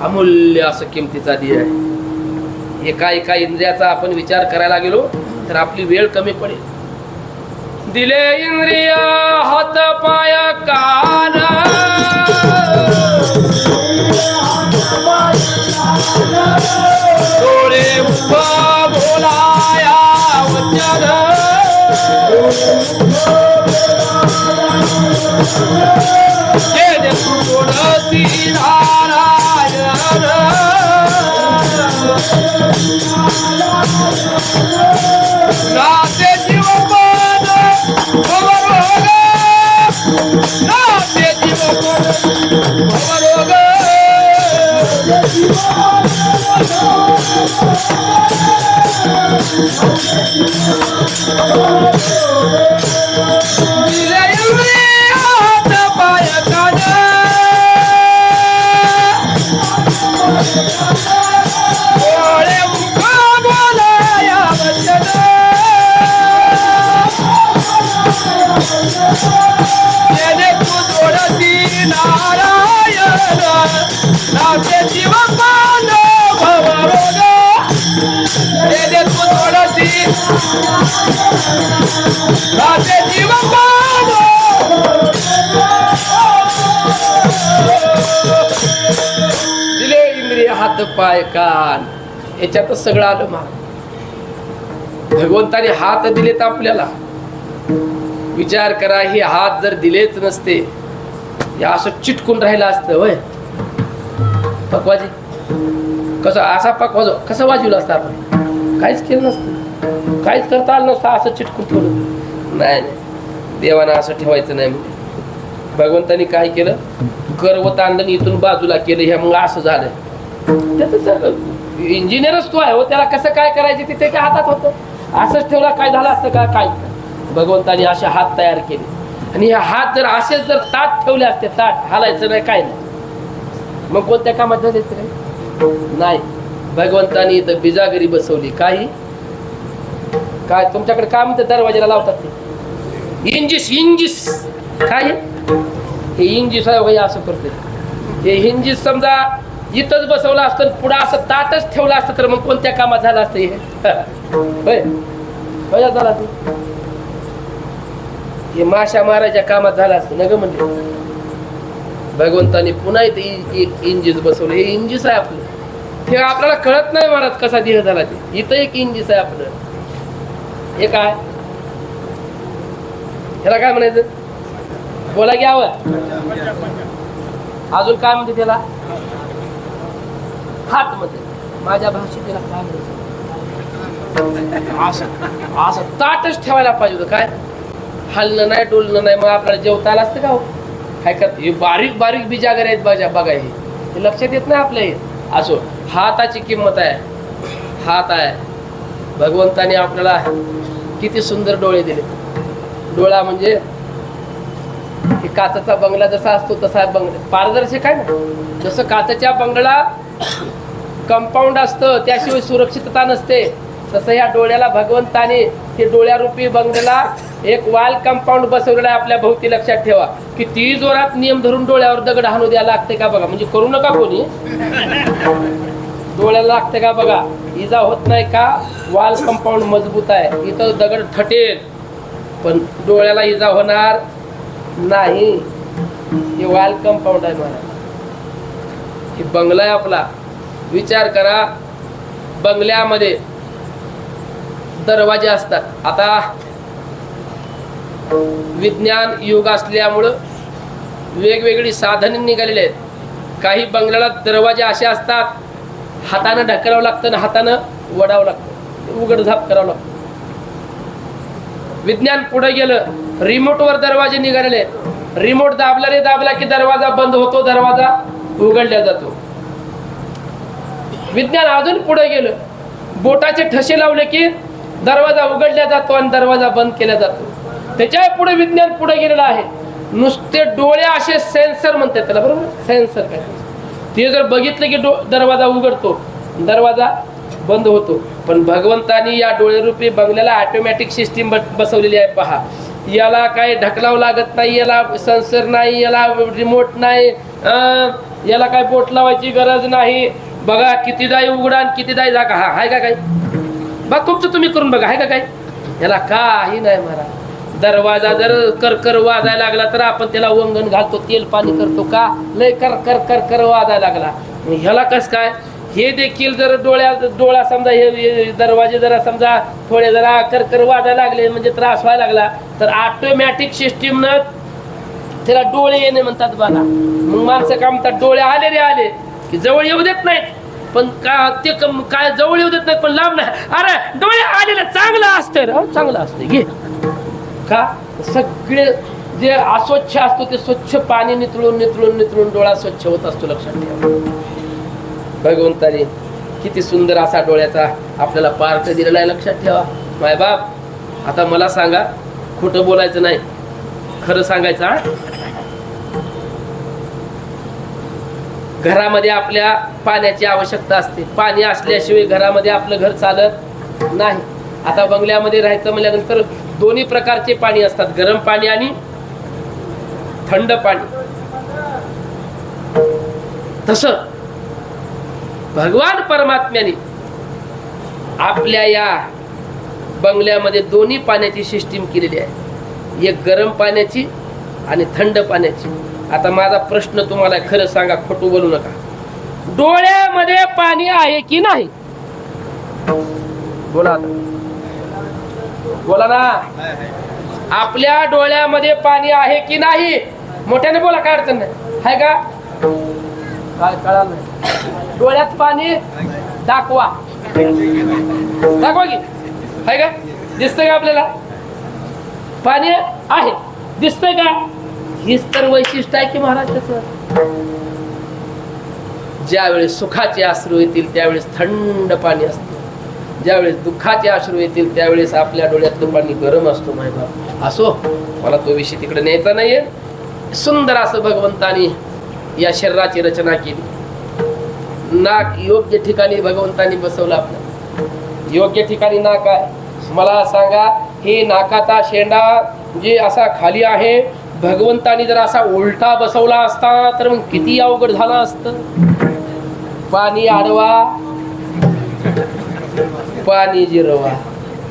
अमूल्य असं किमतीचा देह आहे. एका एका इंद्रियाचा आपण विचार करायला गेलो तर आपली वेळ कमी पडेल. दिले इंद्रिय हात पाय कान, डोळे मुख बोलाया वचन, जे नाते जीवन भवरोग, नाते जीवन भवरोग, दिले एवढे हात पाय काढ, डोळे मुख बोलाया वचन, त्याने तू जोडती नारायण, नाते जीवन भवरोग, त्याने तू जोडती नाते जीवन दिले इंद्रिय हात पाय कान, याच्यातच सगळं आलं मा. भगवंताने हात दिलेत आपल्याला. विचार करा, हे हात जर दिलेच नसते, हे असं चिटकून राहिलं असतं होय. पकवाजी कसं असा पकवाज कसं वाजवलं असतं आपण? काहीच केलं नसतं, काहीच करता आलं नसतं, असं चिटकून ठेवलं. नाही नाही, देवानं असं ठेवायचं नाही. भगवंतानी काय केलं, गर्व तांदण इथून बाजूला केलं, ह्या मग असं झालं. त्याचं इंजिनियरच तो आहे हो, त्याला कसं काय करायचे ते त्याच्या हातात होतं. असंच ठेवला काय झालं असतं का? काय भगवंतानी असे हात तयार केले, आणि हे हात जर असेच जर ताट ठेवले असते, ताट हालायचं नाही काय नाही, मग कोणत्या कामात झाले असते नाही. भगवंतानी इथं बिजागरी बसवली. काही काय तुमच्याकडे काय म्हणते दरवाजाला लावतात ते? इंजिस. इंजिस काय हे? इंजिस आहे असं करते हे. इंजिस समजा इथंच बसवलं असतं, पुढं असं ताटच ठेवलं असतं, तर मग कोणत्या कामात झालं असतं हे? झाला ते हे माशा मारायच्या कामात झालं असतं ना ग. म्हणजे भगवंतानी पुन्हा इथे इंजिस बसवलं. हे इंजिस आहे आपलं. हे आपल्याला कळत नाही महाराज कसा देह झाला ते. इथं एक इंजिस आहे आपलं. हे काय, ह्याला काय म्हणायचं? बोला घ्यावं. अजून काय म्हणते त्याला? हात मध्ये. माझ्या भाषेत त्याला काय म्हणायचं? असं असं ताटच ठेवायला पाहिजे होतं. काय हलणं नाही, डोलणं नाही, मग आपल्याला जेवता आलं असतं का हो? काय करत? हे बारीक बारीक बिजागर आहेत बघा, हे लक्षात येत नाही आपल्या. हे असो, हाताची किंमत आहे. हात आहे. भगवंताने आपल्याला किती सुंदर डोळे दिले. डोळा म्हणजे हे काचेचा बंगला जसा असतो तसा बंगला पारदर्शक आहे ना. जसं काचेच्या बंगला कंपाऊंड असतं, त्याशिवाय सुरक्षितता नसते, तसं ह्या डोळ्याला भगवंताने ते डोळ्यारूपी बंगल्याला एक वाल कंपाऊंड बसवलेला आहे आपल्या भोवती. लक्षात ठेवा, किती जोरात नियम धरून डोळ्यावर दगड हाणू द्यायला लागते का बघा. म्हणजे करू नका कोणी, डोळ्याला लागते का बघा. इजा होत नाही का? वाल कंपाऊंड मजबूत आहे, इथं दगड थटेल पण डोळ्याला इजा होणार नाही. हे वाल कंपाऊंड आहे मला. हे बंगला आहे आपला. विचार करा, बंगल्यामध्ये दरवाजे असतात. आता विज्ञान युग असल्यामुळं वेगवेगळी साधने निघालेली आहेत. काही बंगल्याला दरवाजे असे असतात, हातानं ढकलावं लागतं, हातानं वडावं लागतं, उघड झाप करावं लागतं. विज्ञान पुढे गेलं, रिमोटवर दरवाजे निघालेले आहेत. रिमोट दाबला की दरवाजा बंद होतो, दरवाजा उघडला जातो. विज्ञान अजून पुढे गेलं, बोटाचे ठसे लावले की दरवाजा उघडला जातो आणि दरवाजा बंद केला जातो. त्याच्या पुढे विज्ञान पुढे गेलेलं आहे. नुसते डोळे असे सेन्सर म्हणतात त्याला, बरोबर? सेन्सर काय ते जर बघितलं की दरवाजा उघडतो, दरवाजा बंद होतो. पण भगवंतानी या डोळेरूपी बंगल्याला ऑटोमॅटिक सिस्टीम बसवलेली आहे. पहा, याला काय ढकलावं लागत नाही, याला सेन्सर नाही, याला रिमोट नाही, याला काय बोट लावायची गरज नाही. बघा कितीदाही उघडा आणि कितीदाही जागा. हा आहे का काही? बघ तुमचं तुम्ही करून बघा, आहे का काही? याला काही नाही महाराज. दरवाजा जर कर वाजायला लागला तर आपण त्याला वंगण घालतो, तेल पाणी करतो का? लय कर वाजायला लागला. ह्याला कस काय? हे देखील जर डोळा समजा हे दरवाजे जरा समजा थोडे जरा कर वाजायला लागले, म्हणजे त्रास व्हायला लागला, तर ऑटोमॅटिक सिस्टीमनं त्याला डोळे येणे म्हणतात बघा. मग माणसं काय म्हणतात, डोळे आले रे आले की जवळ येऊ देत नाहीत. पण ते काय जवळ येऊ देत नाही, पण लांब नाही. अरे डोळे आलेलं चांगलं असतं रे, चांगलं असतं घे. का सगळे जे अस्वच्छ असतो ते स्वच्छ पाणी नितळून नितळून नितळून डोळा स्वच्छ होत असतो. लक्षात ठेवा, भगवंताने किती सुंदर असा डोळ्याचा आपल्याला पार्ट दिलेला आहे. लक्षात ठेवा माय बाप. आता मला सांगा, खोटं बोलायचं नाही, खरं सांगायचं. घरामध्ये आपल्या पाण्याची आवश्यकता असते. पाणी असल्याशिवाय घरामध्ये आपलं घर चालत नाही. आता बंगल्यामध्ये राहायचं म्हणल्यानंतर दोन्ही प्रकारचे पाणी असतात, गरम पाणी आणि थंड पाणी. तसं भगवान परमात्म्याने आपल्या या बंगल्यामध्ये दोन्ही पाण्याची सिस्टीम केलेली आहे, एक गरम पाण्याची आणि थंड पाण्याची. आता माझा प्रश्न तुम्हाला, खरं सांगा, खोटं बोलू नका, डोळ्यामध्ये पाणी आहे की नाही? बोला बोला ना. आपल्या डोळ्यामध्ये पाणी आहे की नाही? मोठ्याने बोला, काय अडचण नाही. आहे का? काय कळालं नाही? डोळ्यात पाणी दाखवा, दाखवा की. आहे का? दिसतंय का आपल्याला? पाणी आहे, दिसतंय का? हीच तर वैशिष्ट्य आहे की महाराज त्याचं. ज्यावेळेस सुखाचे अश्रू येतील त्यावेळेस थंड पाणी असतं, ज्यावेळेस दुःखाचे अश्रू येतील त्यावेळेस आपल्या डोळ्यातलं पाणी गरम असतो. माय बाप, असो, मला तो विषय तिकडे न्यायचा नाहीये. सुंदर असं भगवंतानी या शरीराची रचना केली. नाक योग्य ठिकाणी भगवंतानी बसवलं, आपलं योग्य ठिकाणी नाक आहे. मला सांगा, हे नाकाचा शेंडा जे असा खाली आहे, भगवंतानी जर असा उलटा बसवला असता तर मग किती अवघड झालं असतं. पाणी आडवा, पाणी जिरवा,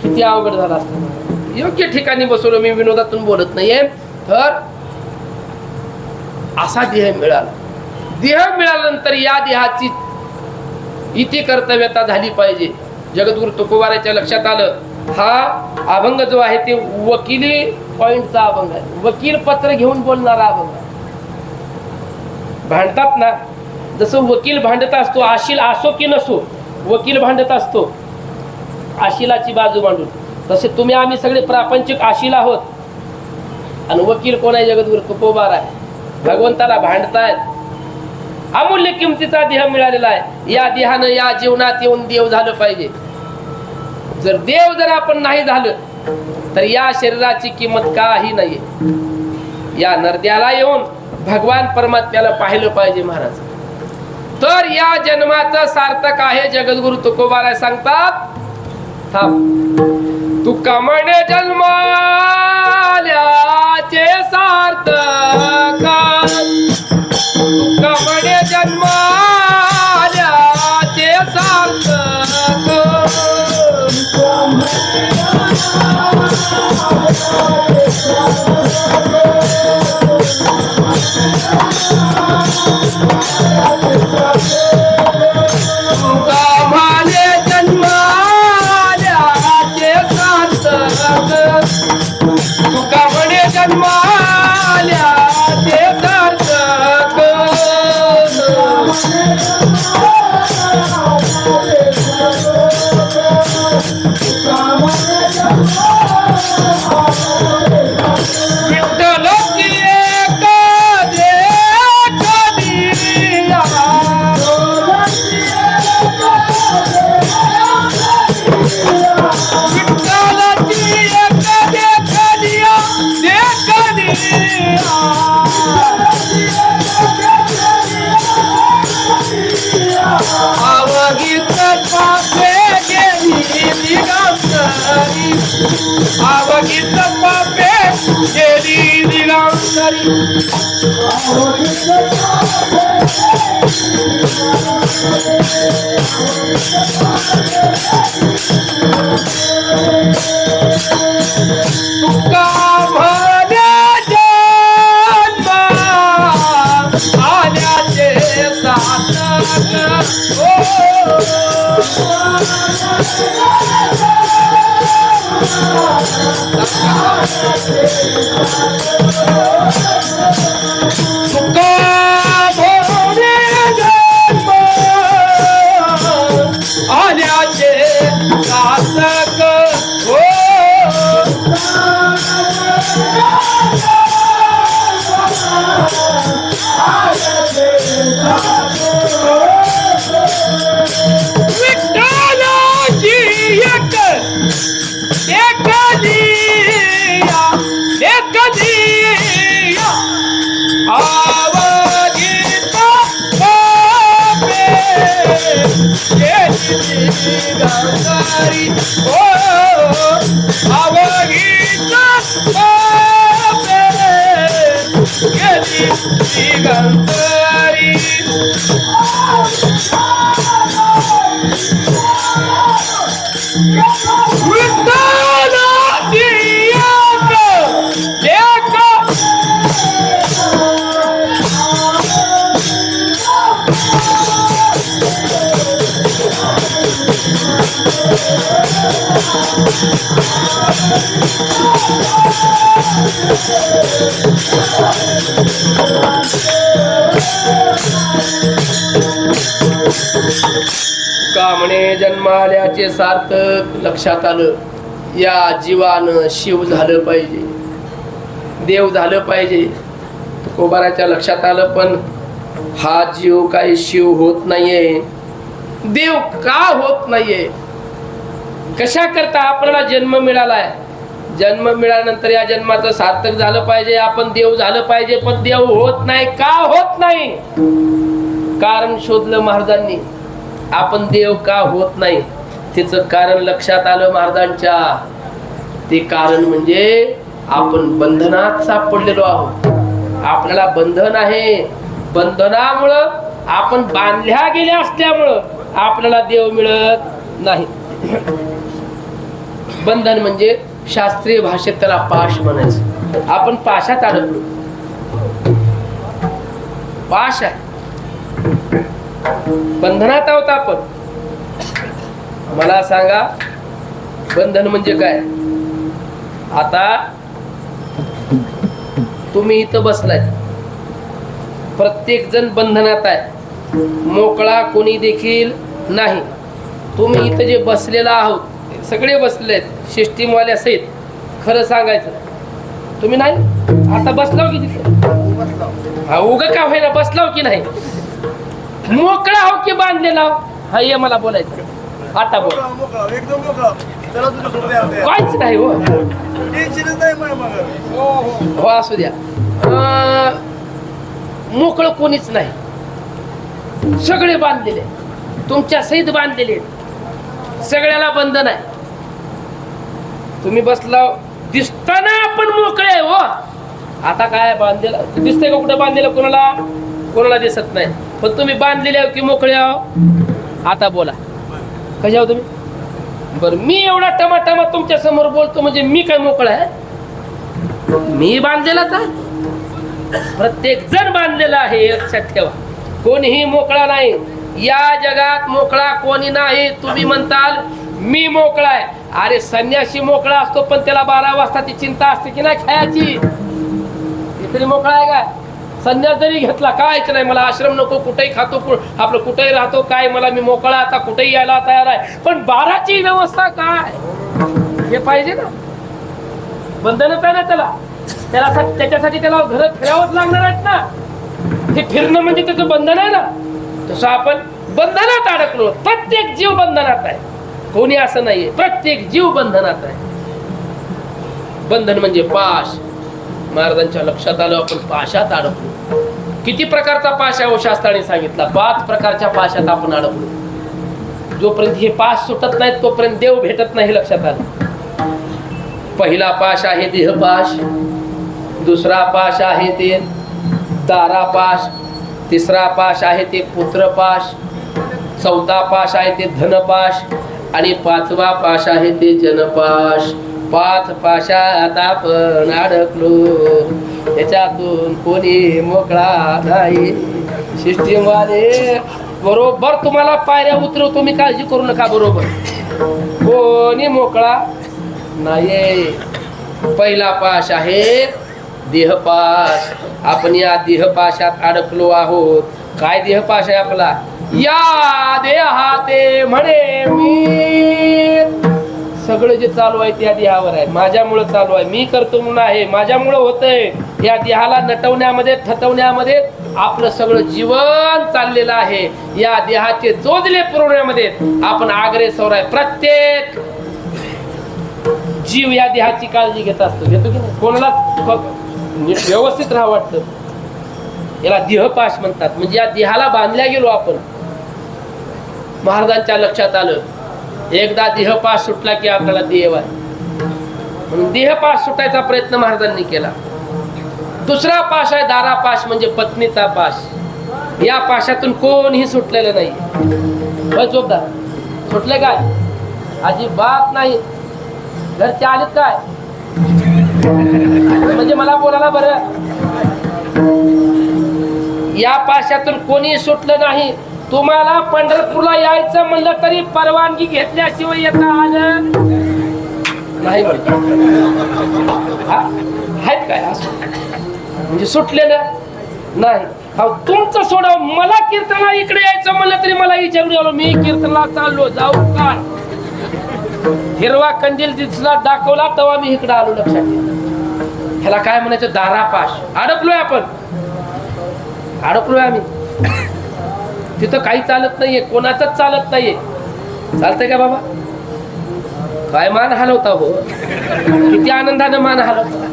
किती अवघड झालं असतं. योग्य ठिकाणी बसवलं. मी विनोदातून बोलत नाहीये. तर असा देह मिळाला. देह मिळाल्यानंतर या देहाची इथे कर्तव्यता झाली पाहिजे. जगद्गुरु तुकोबाराच्या लक्षात आलं, हा अभंग जो आहे ते वकिली पॉइंटचा अभंग आहे. वकील पत्र घेऊन बोलणारा अभंग आहे. भांडतात ना, जसं वकील भांडत असतो, आशील असो की नसो, वकील भांडत असतो आशिलाची बाजू मांडून, तसे तुम्ही आम्ही सगळे प्रापंचिक आशील आहोत. आणि वकील कोण आहे? जगद्गुरु तुकोबार आहे. भगवंताला भांडतायत. अमूल्य किमतीचा देह मिळालेला आहे. या देहानं या जीवनात येऊन देव झालं पाहिजे. जर देव जर आपण नाही झालं तर या शरीराची किंमत काही नाहीये. या नरद्याला येऊन भगवान परमात्म्याला पाहिलं पाहिजे महाराज, तर या जन्माचं सार्थक आहे. जगद्गुरु तुकोबाराय सांगतात, तुका म्हणे जन्माल्याचे सार्थक, तुका म्हणे जन्माल्याचे सार्थक, आवगीत पापे गेली दिलांतरी, तुका म्हणे जन्म आल्याचे सार्थक, तुका म्हणे जन्म गांधारी ओ अवघीचा गेली गांधारी कामणे जन्माल्याचे सार्थक लक्षात आलं. या जीवानं शिव झालं पाहिजे, देव झालं पाहिजे. तुकोबाराच्या लक्षात आलं, पण हा जीव काही शिव होत नाहीये, देव का होत नाहीये? कशा करता आपल्याला जन्म मिळालाय, जन्म मिळाल्यानंतर या जन्माचं सार्थक झालं पाहिजे, आपण देव झालं पाहिजे, पण देव होत नाही. का होत नाही? कारण शोधलं महाराजांनी. आपण देव का होत नाही त्याचं कारण लक्षात आलं महाराजांच्या. ते कारण म्हणजे आपण बंधनात सापडलेलो आहोत. आपल्याला बंधन आहे, बंधनामुळं आपण बांधल्या गेल्या असल्यामुळं आपल्याला देव मिळत नाही. बंधन म्हणजे शास्त्रीय भाषेत त्याला पाश म्हणायचं. आपण पाशात अडकलो, पाश आहे, बंधनात आहोत आपण. मला सांगा बंधन म्हणजे काय? आता तुम्ही इथं बसलाय, प्रत्येक जण बंधनात आहे, मोकळा कोणी देखील नाही. तुम्ही इथं जे बसलेला आहोत सगळे बसलेत सिस्टीमवाल्या सहित. खरं सांगायचं तुम्ही नाही आता बसलाव की तिथं? उगा का होईना बसलाव की नाही? मोकळा हो की बांधलेला? हा ये मला बोलायचं आता. बोल काहीच नाही हो, हो असू द्या. मोकळं कोणीच नाही, सगळे बांधलेले, तुमच्या सहित बांधलेले, सगळ्याला बंधन आहे. तुम्ही बसला दिसताना आपण मोकळे आहे हो. आता काय बांधलेलं दिसतंय का? कुठं बांधलेलं कोणाला? कोणाला दिसत नाही. पण तुम्ही बांधलेले आहो की मोकळे आहो? आता बोला कसे आहो तुम्ही? बरं, मी एवढा टमाटमा तुमच्या समोर बोलतो म्हणजे मी काय मोकळा आहे? मी बांधलेलाच आहे. प्रत्येक जण बांधलेला आहे, लक्षात ठेवा. कोणीही मोकळा नाही या जगात, मोकळा कोणी नाही. तुम्ही म्हणताल मी मोकळा आहे. अरे संन्यासी मोकळा असतो, पण त्याला 12 वाजता ती चिंता असते की नाही खायची. इतरी मोकळा आहे का? संन्यास जरी घेतला कायच नाही, मला आश्रम नको, कुठेही खातो, आपलं कुठेही राहतो, काय मला मी मोकळा आता कुठेही यायला तयार आहे. पण 12ची व्यवस्था काय हे पाहिजे ना. बंधनच आहे ना त्याला. त्याच्यासाठी त्याला घर फिरावंच लागणार आहेत ना. हे फिरणं म्हणजे त्याचं बंधन आहे ना. तसं आपण बंधनात अडकलो. प्रत्येक जीव बंधनात आहे, कोणी असं नाहीये. प्रत्येक जीव बंधनात आहे. बंधन म्हणजे पाश. महाराजांच्या लक्षात आलं आपण पाशात अडकलो. किती प्रकारचा पाश आहे शास्त्राने सांगितला? 5 प्रकारच्या पाशात आपण अडकलो. जोपर्यंत हे पाश सुटत नाहीत तोपर्यंत देव भेटत नाही, लक्षात आलं. पहिला पाश आहे देहपाश, दुसरा पाश आहे ते दारापाश, तिसरा पाश आहे ते पुत्रपाश, चौथा पाश आहे ते धनपाश आणि 5वा पाश आहे ते जनपाश. 5 पाशात आपण अडकलो, त्याच्यातून कोणी मोकळा नाही. सिस्टीमवाले बरोबर तुम्हाला पायऱ्या उतरव, तुम्ही काळजी करू नका. बरोबर कोणी मोकळा नाही. पहिला पाश आहे देहपाश. आपण या देहपाशात अडकलो आहोत. काय देहपाश आहे आपला? या देहाते म्हणे मी. सगळं जे चालू आहे त्या देहावर आहे, माझ्यामुळे चालू आहे. मी करतो म्हणून आहे, माझ्यामुळे होतंय. या देहाला नटवण्यामध्ये ठटवण्यामध्ये आपलं सगळं जीवन चाललेलं आहे. या देहाचे जोजले पुरवण्यामध्ये आपण अग्रेसर आहे. प्रत्येक जीव या देहाची काळजी घेत असतो, घेतो की नाही? कोणाला व्यवस्थित राहा वाटतं, याला देहपाश म्हणतात. म्हणजे या देहाला बांधल्या गेलो आपण. महाराजांच्या लक्षात आलं एकदा देहपाश सुटला की आपल्याला देव आहे, म्हणून देहपाश सुटायचा प्रयत्न महाराजांनी केला. दुसरा पाश आहे दारापाश, म्हणजे पत्नीचा पाश. या पाशातून कोणीही सुटलेलं नाही. चोपदार सुटले काय? अजिबात नाही. घरचे आलेत काय? म्हणजे मला बोलायला बरं. या पाशातून कोणी सुटलं नाही. तुम्हाला पंढरपूरला यायचं म्हणलं तरी परवानगी घेतल्याशिवाय येता आलं नाही. आहेत काय असं म्हणजे सुटलेलं नाही. तुमचं सोडा, मला कीर्तनाला इकडे यायचं म्हणलं तरी मला विचारून आलो. मी कीर्तनाला चाललो, जाऊ काय? हिरवा कंदील दिसला दाखवला तेव्हा मी इकडे आलो. लक्षात घ्या. ह्याला काय म्हणायचं? दारापाश. अडकलोय आपण, अडकलोय आम्ही. तिथं काही चालत नाहीये, कोणाचंच चालत नाहीये. चालतंय का बाबा? काय मान हलवता हो, किती आनंदानं मान हलवता.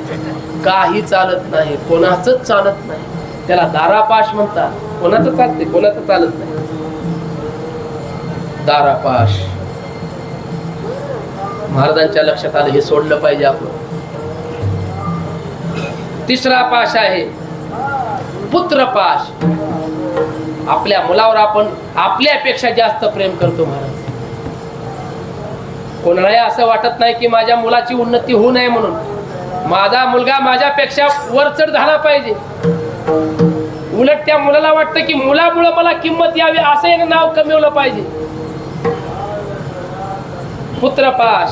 काही चालत नाही, कोणाचंच चालत नाही. त्याला दारापाश म्हणतात. कोणाचं चालते, कोणाचं चालत नाही. दारापाश महाराजांच्या लक्षात आलं, हे सोडलं पाहिजे आपण. तिसरा पाश आहे पुत्रपाश. आपल्या मुलावर आपण आपल्यापेक्षा जास्त प्रेम करतो महाराज. कोणालाही असं वाटत नाही की माझ्या मुलाची उन्नती होऊ नये म्हणून. माझा मुलगा माझ्यापेक्षा वरचढ झाला पाहिजे. उलट त्या मुलाला वाटतं की मुलामुळे मला किंमत यावी, असं यानं नाव कमवलं पाहिजे. पुत्रपाश,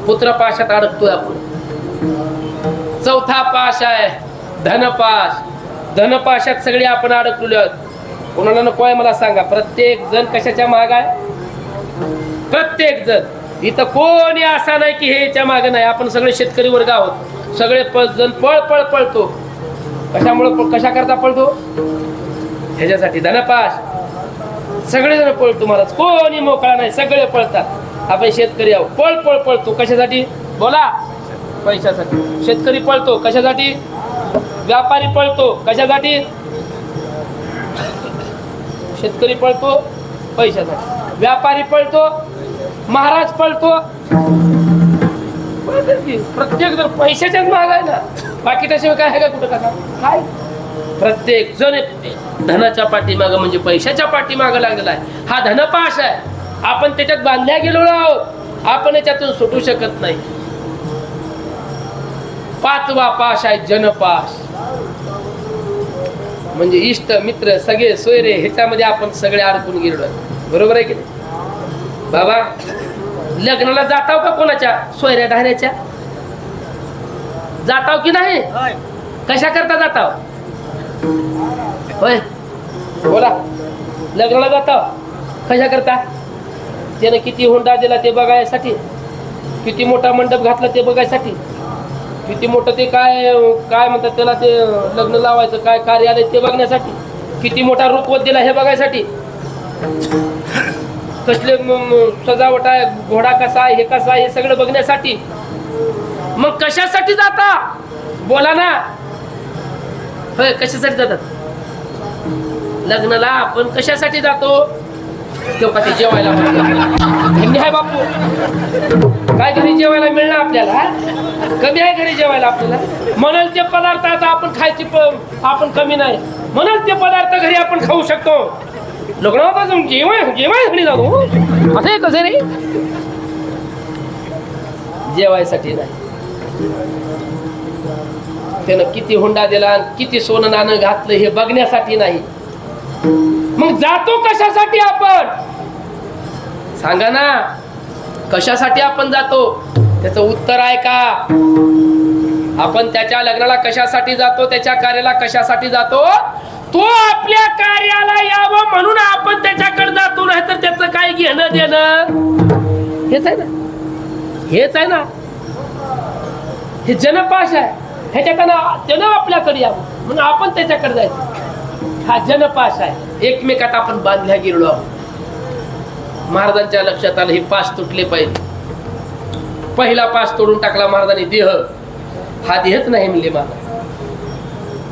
पुत्रपाशात अडकतोय आपण. चौथा पाश आहे धनपाश. धनपाशात सगळे आपण अडकलेलो आहोत. कोणाला नको आहे मला सांगा? प्रत्येक जण कशाच्या माग आहे? प्रत्येक जण. इथं कोणी असा नाही की हे याच्या मागे नाही. आपण सगळे शेतकरी वर्ग आहोत. सगळे जण पळ पळतो. कशामुळे, कशा करता पळतो? ह्याच्यासाठी. धनपाश सगळेजण पळतो महाराज. कोणी मोकळा नाही, सगळे पळतात. आपण शेतकरी आहोत. पळतो. कशासाठी? बोला. पैशासाठी. शेतकरी पळतो कशासाठी? व्यापारी पळतो कशासाठी? शेतकरी पळतो पैशासाठी. व्यापारी पळतो, महाराज पळतो. प्रत्येक जण पैशाच्याच माग आहे ना. पाकिटाशिवाय काय आहे का कुठं? का काय? प्रत्येक जण धनाच्या पाठीमाग, म्हणजे पैशाच्या पाठीमाग लागलेला आहे. हा धनपाश आहे. आपण त्याच्यात बांधल्या गेलो आहोत. आपण याच्यातून सुटू शकत नाही. पाचवा पाश आहे जनपाश. म्हणजे इष्ट मित्र सगळे सोयरे ह्याच्यामध्ये आपण सगळे अडकून गेलो. बरोबर आहे की नाही बाबा? लग्नाला जाताव का कोणाच्या? सोयऱ्या धाऱ्याच्या जाताव की नाही? कशा करता जाताव? होय बोला. लग्नाला जाताव कशा करता? त्याने किती हुंडा दिला ते बघायसाठी, किती मोठा मंडप घातला ते बघायसाठी, किती मोठं ते काय काय म्हणतात त्याला, ते लग्न लावायचं काय कार्यालय ते बघण्यासाठी, किती मोठा रुखवत दिला हे बघायसाठी, कसले सजावट आहे, घोडा कसा आहे, हे कसा आहे, हे सगळं बघण्यासाठी. मग कशासाठी जाता? बोला ना. होय कशासाठी जातात? लग्नाला आपण कशासाठी जातो? तेव्हा ते जेवायला धन्य आहे बापू. काय घरी जेवायला मिळणार आपल्याला? कमी आहे घरी जेवायला आपल्याला. म्हणाल ते पदार्थ आता आपण खायची आपण कमी नाही. म्हणाल ते पदार्थ घरी आपण खाऊ शकतो. लग्नाला जेवाय घरी जातो असं कसं रे? जेवायसाठी नाही. त्यानं किती हुंडा दिला, किती सोनं नाणं घातलं हे बघण्यासाठी नाही. मग जातो कशासाठी आपण? सांगा ना, कशासाठी आपण जातो? त्याचं उत्तर आहे का? आपण त्याच्या लग्नाला कशासाठी जातो? त्याच्या कार्याला कशासाठी जातो? तो आपल्या कार्याला यावं म्हणून आपण त्याच्याकडे जातो. नाही तर त्याचं काय घेणं देणं? हेच आहे ना, हेच आहे ना. हे जनपाश आहे. ह्याच्याकडनं त्यानं आपल्याकडे यावं म्हणून आपण त्याच्याकडे जायचं. हा जनपाश आहे. एकमेकात आपण बांधल्या गेलो आहोत. महाराजांच्या लक्षात आलं हे पाश तुटले पाहिजे. पहिला पाश तोडून टाकला महाराजांनी. देह हा देहच नाही म्हणले मला.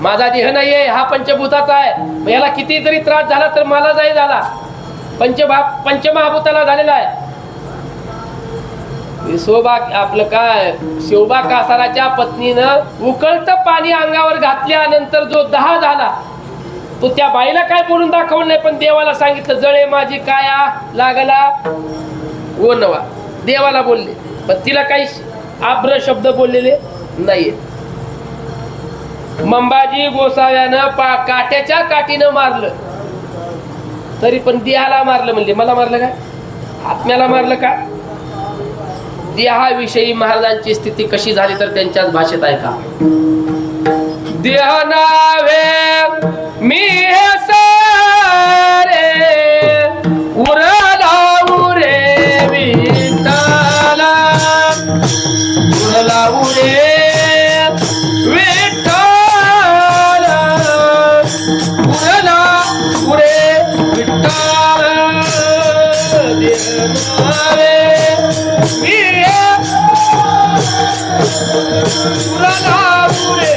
माझा देह नाहीये, हा पंचभूताचा आहे. याला किती जरी त्रास झाला तर मला जाई झाला. पंचमहाभूताला झालेला आहे. विसोबा आपलं काय शिवबा कासाराच्या पत्नीनं उकळतं पाणी अंगावर घातल्यानंतर जो 10 झाला तो त्या बाईला काय बोलून दाखवलं नाही, पण देवाला सांगितलं जळे माझी काया लागला ओनवा. देवाला बोलले, पण तिला काही आब्र शब्द बोललेले नाहीये. मंबाजी गोसाव्यानं काट्याच्या काठीनं मारलं तरी पण देहाला मारलं. म्हणजे मला मारलं काय, आत्म्याला मारलं का? देहाविषयी महाराजांची स्थिती कशी झाली तर त्यांच्याच भाषेत ऐका. देह नावे मी सारे उरला उरे विठ्ठला, उरला उरे विठ्ठला, उरला उरे विठ्ठला. देह नावे मी उरला उरे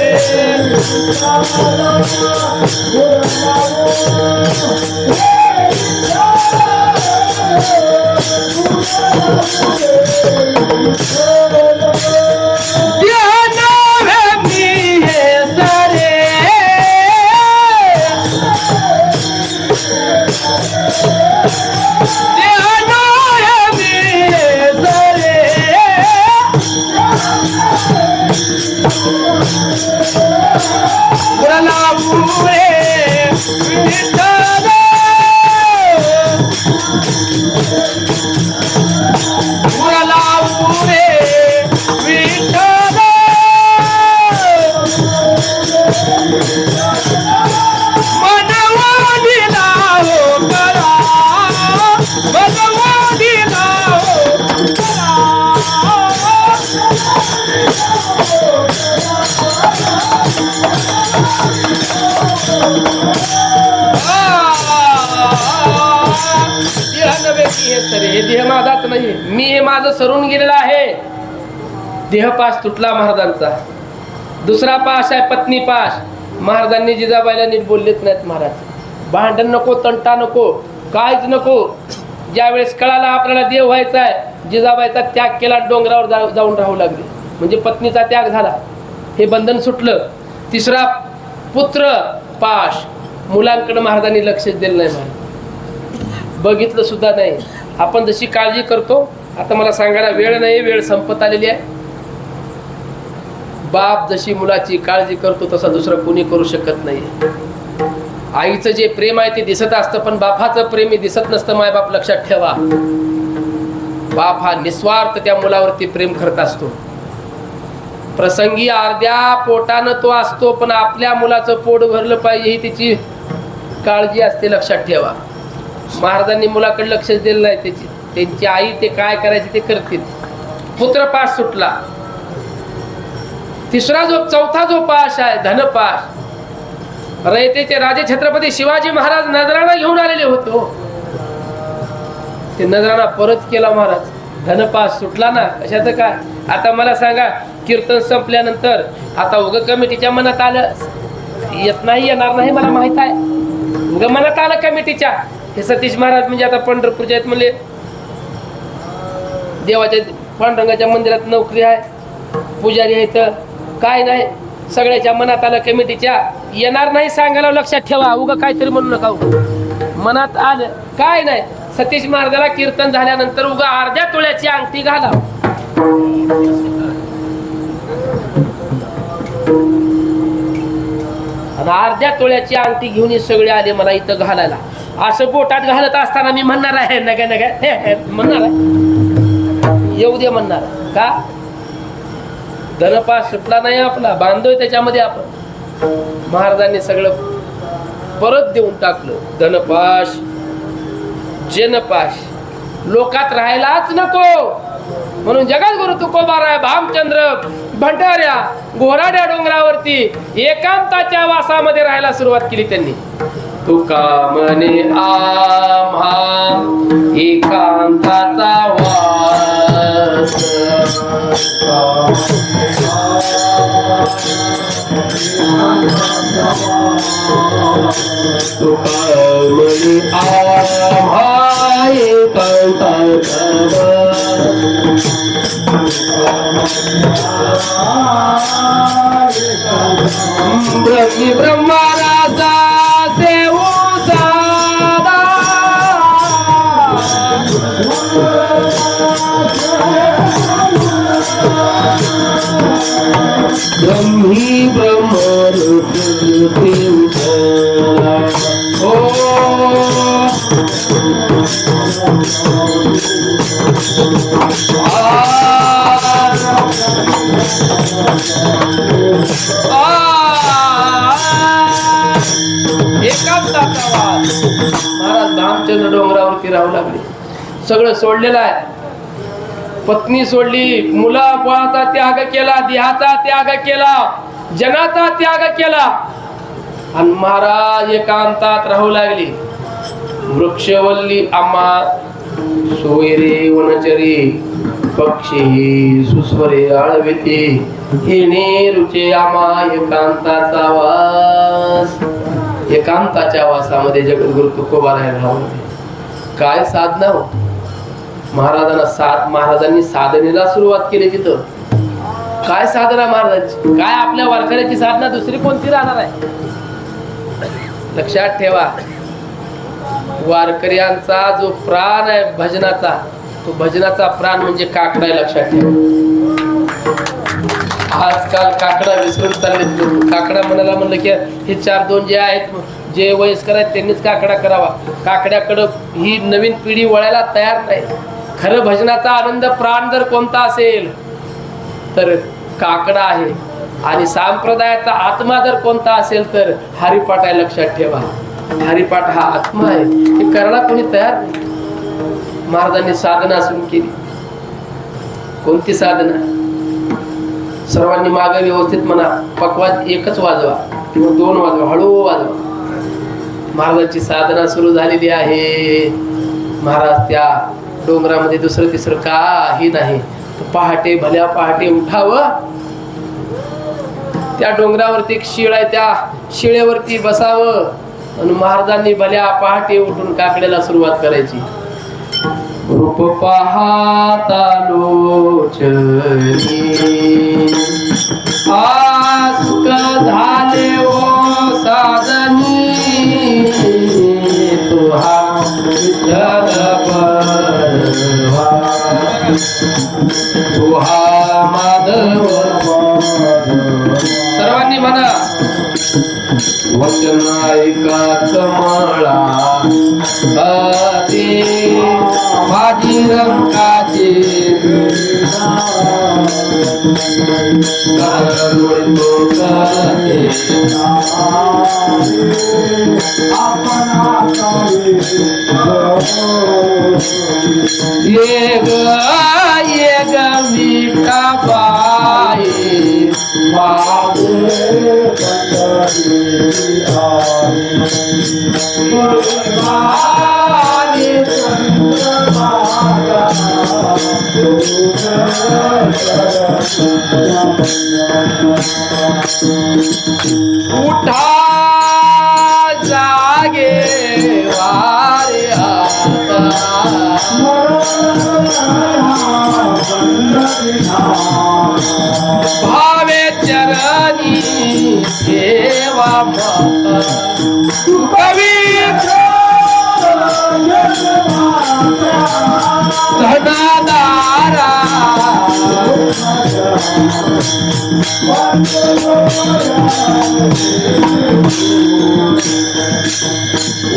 हे देह माझाच नाही, मी हे माझं सरून गेलेला आहे. देहपाश तुटला महाराजांचा. दुसरा पाश आहे पत्नी पाश. महाराजांनी जिजाबाईला नीट बोललेच नाहीत. महाराज भांडण नको, तंटा नको, काहीच नको. ज्यावेळेस कळाला आपल्याला देव व्हायचा आहे, जिजाबाईचा त्याग केला, डोंगरावर जाऊन राहू लागले. म्हणजे पत्नीचा त्याग झाला, हे बंधन सुटलं. तिसरा पुत्र पाश. मुलांकडे महाराजांनी लक्षच दिलं नाही, महाराज बघितलं सुद्धा नाही. आपण जशी काळजी करतो, आता मला सांगायला वेळ नाही, वेळ संपत आलेली आहे. बाप जशी मुलाची काळजी करतो तसा दुसरं कोणी करू शकत नाही. आईचं जे प्रेम आहे ते दिसत असतं, पण बापाचं प्रेम हे दिसत नसतं. मायबाप लक्षात ठेवा, बाप हा निस्वार्थ त्या मुलावरती प्रेम करत असतो. प्रसंगी अर्ध्या पोटानं तो असतो, पण आपल्या मुलाचं पोट भरलं पाहिजे ही त्याची काळजी असते. लक्षात ठेवा, महाराजांनी मुलाकडे लक्षच दिलं नाही. त्यांची आई ते काय करायचे ते करतील. पुत्रपाश सुटला. चौथा जो पाश आहे धनपाश. रयतेचे राजे छत्रपती शिवाजी महाराज नजराणा घेऊन आलेले होते. ते नजराणा परत केला महाराज. धनपाश सुटला ना. कशाचं काय? आता मला सांगा, कीर्तन संपल्यानंतर आता उग कमिटीच्या मनात आलं, येणार नाही मला माहित आहे. उग मनात आलं कमिटीच्या, हे सतीश महाराज म्हणजे आता पंढरपूरच्या आहेत, म्हणले देवाच्या पांडुरंगाच्या मंदिरात नोकरी आहे, पुजारी आहेत, काय नाही. सगळ्याच्या मनात आलं कमिटीच्या, येणार नाही सांगायला लक्षात ठेवा. उगा काहीतरी म्हणू नका. मनात आलं काय नाही. सतीश महाराजाला कीर्तन झाल्यानंतर उगा अर्ध्या तोळ्याची अंगठी घाला. आणि अर्ध्या तोळ्याची अंगठी घेऊन हे सगळे आले मला इथं घालायला. असं बोटात घालत असताना मी म्हणणार आहे नका नका म्हणणार आहे, येऊ दे म्हणणार का? धनपाश सुटला नाही आपला, बांधतोय त्याच्यामध्ये आपण. महाराजांनी सगळं परत देऊन टाकलं. धनपाश जनपाश लोकात राहायलाच नको म्हणून जगद्गुरु तुकोबाराय भामचंद्र भंडाऱ्या घोराड्या डोंगरावरती एकांताच्या वासामध्ये राहायला सुरुवात केली त्यांनी. तुका म्हणे आम्हा एकांताचा वास, तुका म्हणे आम्हा ब्रह्मी ब्रह्माराजा सेवू सादा ब्रह्मी ब्रह्मरूप ओ एकांताचा वास. महाराज भामचंद्र डोंगरावरती राहू लागले. सगळं सोडलेलं आहे. पत्नी सोडली, मुलाबाळाचा त्याग केला, देहाचा त्याग केला, जनाचा त्याग केला आणि महाराज एकांतात राहू लागले. वृक्षवल्ली आम्हा सोयरे वनचरी पक्षी सुस्वरे आळविते हेने रुचे आम्हा एकांताचा वास. एकांताच्या वासामध्ये जगद्गुरु तुकोबाराय राहू. काय साधना हो. महाराजांनी साधनेला सुरुवात केली. तिथं काय साधना महाराजांची, काय आपल्या वारकऱ्याची साधना दुसरी कोणती राहणार आहे. लक्षात ठेवा, वारकऱ्यांचा जो प्राण आहे भजनाचा, तो भजनाचा प्राण म्हणजे काकडा आहे. लक्षात ठेवा. आजकाल काकडा विसरून चालले. काकडा म्हणायला म्हणलं की हे 4-2 जे आहेत, जे वयस्कर आहेत त्यांनीच काकडा करावा. काकड्याकडं ही नवीन पिढी वळायला तयार नाही. खरं भजनाचा आनंद प्राण जर कोणता असेल तर काकडा आहे, आणि संप्रदायाचा आत्मा जर कोणता असेल तर हरिपाठ आहे. लक्षात ठेवा, हरिपाठ हा आत्मा आहे. हे करायला कोणी तयार नाही. महाराजांनी साधना सुरू केली. कोणती साधना. सर्वांनी मागे व्यवस्थित म्हणा. पकवाज एकच वाजवा किंवा 2 वाजवा, हळू वाजवा. महाराजांची साधना सुरू झालेली आहे. महाराज त्या डोंगरामध्ये दुसरं तिसरं काही नाही. पहाटे भल्या पहाटे उठावं. त्या डोंगरावरती एक शिळ आहे, त्या शिळेवरती बसावं आणि महाराजांनी भल्या पहाटे उठून काकड्याला सुरुवात करायची. रूप पाहता लोचनी आस्क झाले ओ साधनी तुहा विठ्ठल परवा तुहा माधव. सर्वांनी म्हणा. वचन ऐका कमळा माझी रंगाचे ये ग विठा बाई उठा जागे वारे भावे चरणी सेवा पवित्र धनादारा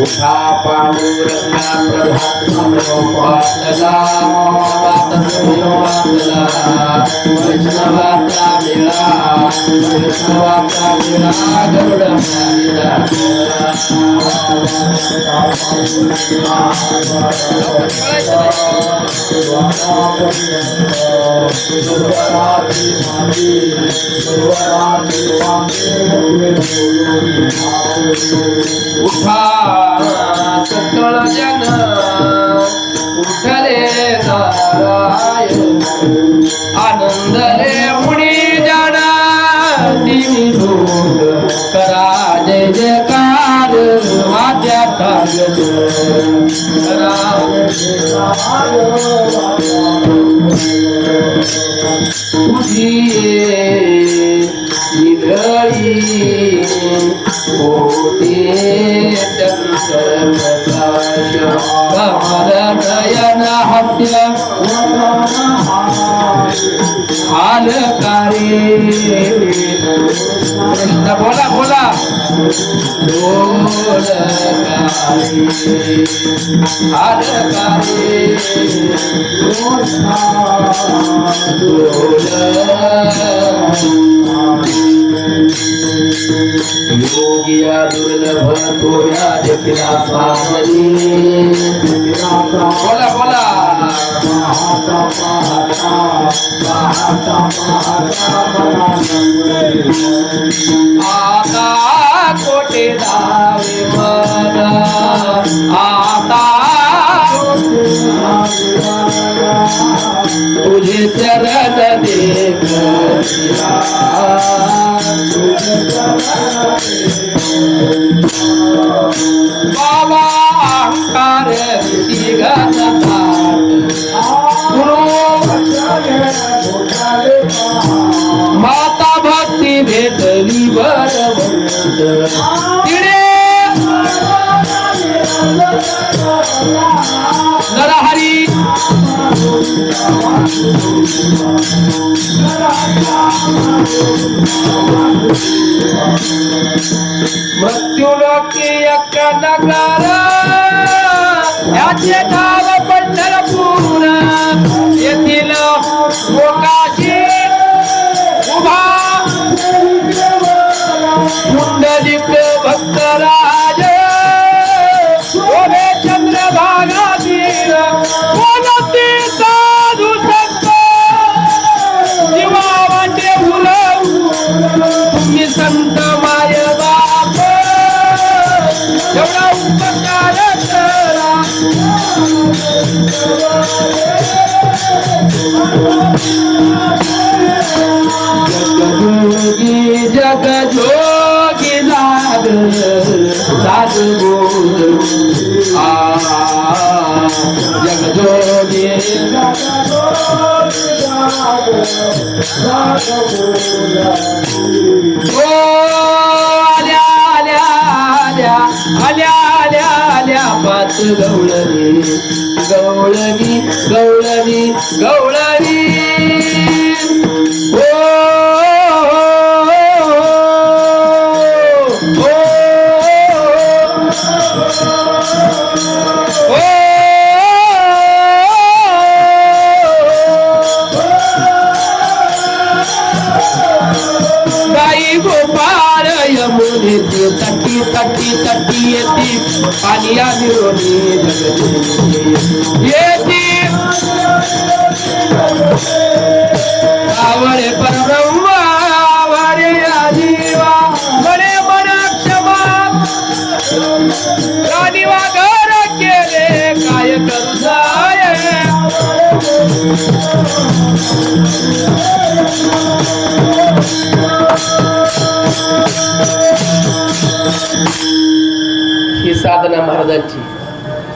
उठा पांडुरंगा प्रभातला वैष्णवाचा मेळा गरुड उठा सकळ जन उठले नारायण आनंदले मुनी जाणा तिनी धूम करा जय जयकार माझ्या करा तुझी निधळी कोटी चंद्रप्रकाश कमल नयन हास्य हालकारी कृष्ण बोला बोला हालकारी योगिया दुर्लभ थोड्या देखिला साधनी बोला बोला आता कोटे दावे मला आता तुझे चरण देख बाबा अहंकार माता भक्ती भेटली तिडे नरहरी मृत्यूलोकी एक नगर याचे नाव पंढरपूर येथील लोकाशी उभा पुंडलिक भक्तराज ओढे चंद्रभागातील बोलते साधू संत जीवा वाटे उलवू तुम्ही संत माय बाप एवढा उपकार करा जग जोगी लाग साध बोल जग जोगी आल्या आल्या आल्या आल्या आल्या आल्या पाच गवळणी गवळणी गवळणी गवळणी गाई गोपाळ यमुनेची तटी तटी तटी येती पाणी आदिरोनी येती आवडे परब्रह्म आवडे आजीवा बडे मन क्षमा राणीवा घर केले काय करू जाय ही साधना महाराजांची.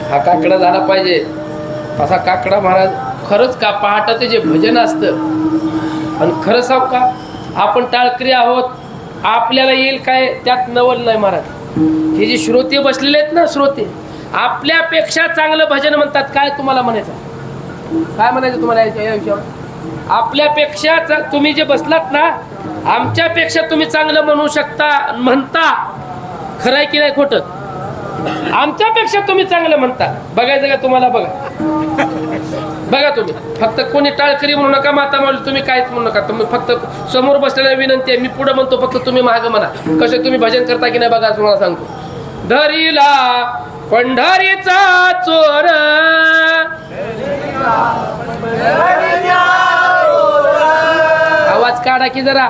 हा काकडा झाला पाहिजे. असा काकडा महाराज खरंच का पहाटाचे जे भजन असतं आणि खरं सांगू का आपण टाळकरी आहोत आपल्याला येईल काय त्यात नवल नाही महाराज. हे जे श्रोते बसलेले आहेत ना श्रोते आपल्यापेक्षा चांगलं भजन म्हणतात. काय तुम्हाला म्हणायचं काय म्हणायचं तुम्हाला या विषयावर आपल्यापेक्षा तुम्ही जे बसलात ना आमच्यापेक्षा तुम्ही चांगलं म्हणू शकता म्हणता. खरं आहे की नाही खोटं आमच्यापेक्षा तुम्ही चांगलं म्हणता. बघायचं का तुम्हाला बघा बघा तुम्ही फक्त कोणी टाळकरी म्हणू नका माता माऊली तुम्ही काहीच म्हणू नका. तुम्ही फक्त समोर बसलेल्या विनंती आहे. मी पुढे म्हणतो फक्त तुम्ही मागं म्हणा. कसं तुम्ही भजन करता की नाही बघा तुम्हाला सांगतो. धरीला पंढरीचा चोर आवाज काढा की जरा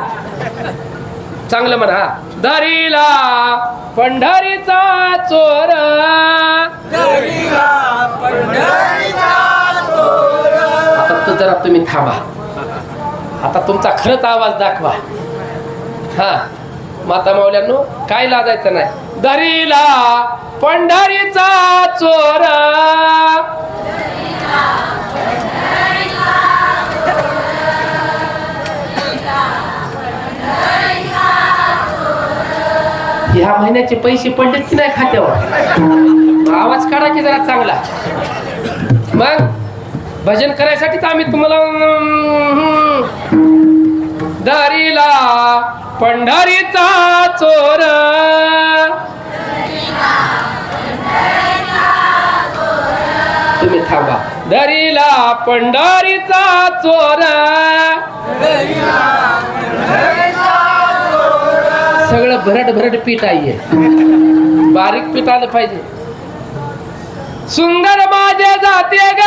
चांगलं म्हणा. धरीला पंढरीचा चोर आता तो जरा तुम्ही थांबा. आता तुमचा खरंच आवाज दाखवा. हा माता माऊल्यांनो काय लाजायचं नाही. धरीला पंढरीचा चोर ह्या महिन्याचे पैसे पडलेत की नाही खात्यावर? आवाज काढा की जरा चांगला. मग भजन करायसाठीच आम्ही तुम्हाला दरीला पंढरीचा चोर, तुम्ही थांबा. दरीला पंढरीचा चोर, सगळं भरट भरट पीठ आहे, बारीक पीठ आलं पाहिजे. सुंदर माझे जाते ग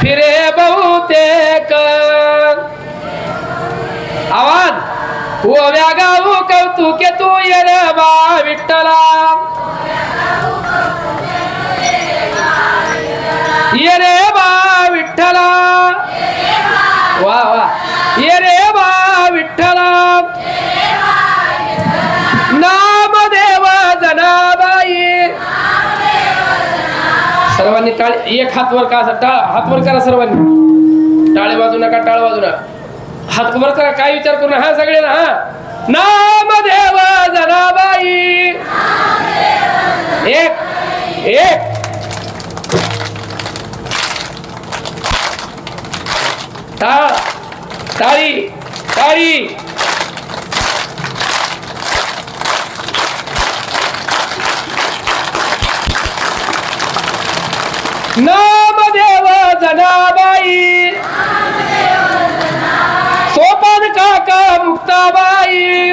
फिरे बहुतेक, आवाज ओव्या गाऊ कौतुके तू ये रे बा विठ्ठला, ये रे बा विठ्ठला, वा वा, ये रे बा विठ्ठला, नामदेव जनाबाई. सर्वांनी टाळी, एक हात वर का, हात वर करा सर्वांनी, टाळे वाजू नका, टाळ वाजू नका, हात वर करा, काय विचार करू नका. हा सगळे ना, हा नामदेव जनाबाई, एक एक टाळी टाळी. नामदेव जनाबाई, सोपान काका मुक्ताबाई,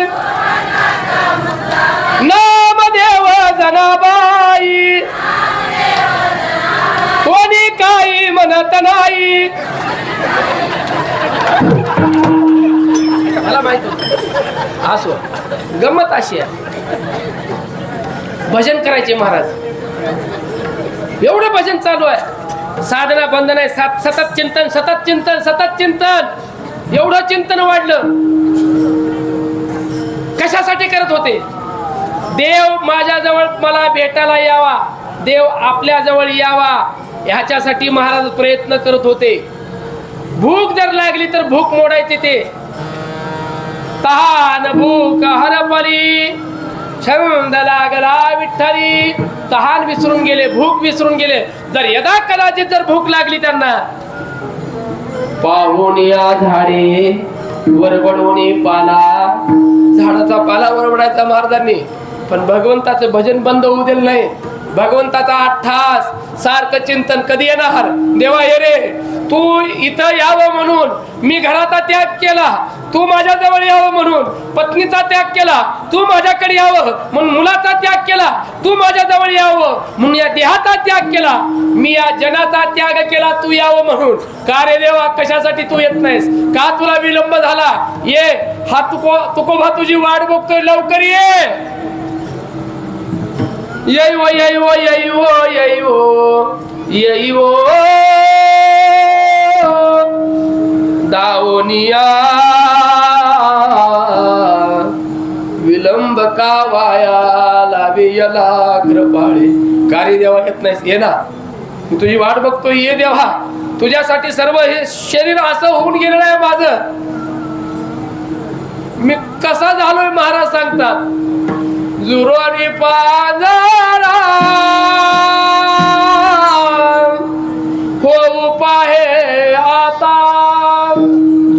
नामदेव जनाबाई, कोणी काही म्हणत नाही. मला माहित होत असो, गंमत अशी आहे. भजन करायचे महाराज, एवढं भजन चालू आहे, साधना बंद नाही, सतत चिंतन, सतत चिंतन, सतत चिंतन. एवढं चिंतन वाढलं, कशासाठी करत होते? देव माझ्याजवळ मला भेटायला यावा, देव आपल्या जवळ यावा, ह्याच्यासाठी महाराज प्रयत्न करत होते. भूक जर लागली तर भूक मोडायची, ते तहान भूक हरपली, छंद लागला विठ्ठली. तहान विसरून गेले, भूक विसरून गेले. जर यदा कदाचित जर भूक लागली त्यांना, पाहुणी झाडे वरबडवणी पाला, झाडाचा पाला वरबडायचा महाराजांनी. पण भगवंताचं भजन बंद होऊ दिलं नाही. भगवंताचा अट्ठास सारखं चिंतन कधी येणार? देवा ये रे, तू इथं यावं म्हणून मी घराचा त्याग केला, तू माझ्या जवळ यावं म्हणून पत्नीचा त्याग केला, तू माझ्याकडे यावं म्हणून मुलाचा त्याग केला, तू माझ्या जवळ यावं म्हणून या देहाचा त्याग केला, मी या जनाचा त्याग केला, तू यावं म्हणून. का रे देवा, कशासाठी तू येत नाहीस? का तुला विलंब झाला? ये, हा तुकोबा तुझी वाट बघतोय, लवकर ये. येईवो येईवो येईवो येईवो येईवो दावनिया, विलंब का वाया लावे याला कृपाळे. कार्य देवा येत नाहीस, ये ना, मी तुझी वाट बघतोय, ये देवा. तुझ्यासाठी सर्व हे शरीर असं होऊन गेलेलं आहे माझं, मी कसा झालोय महाराज सांगतात. जुरोनी पाजरा हो पाहे आता,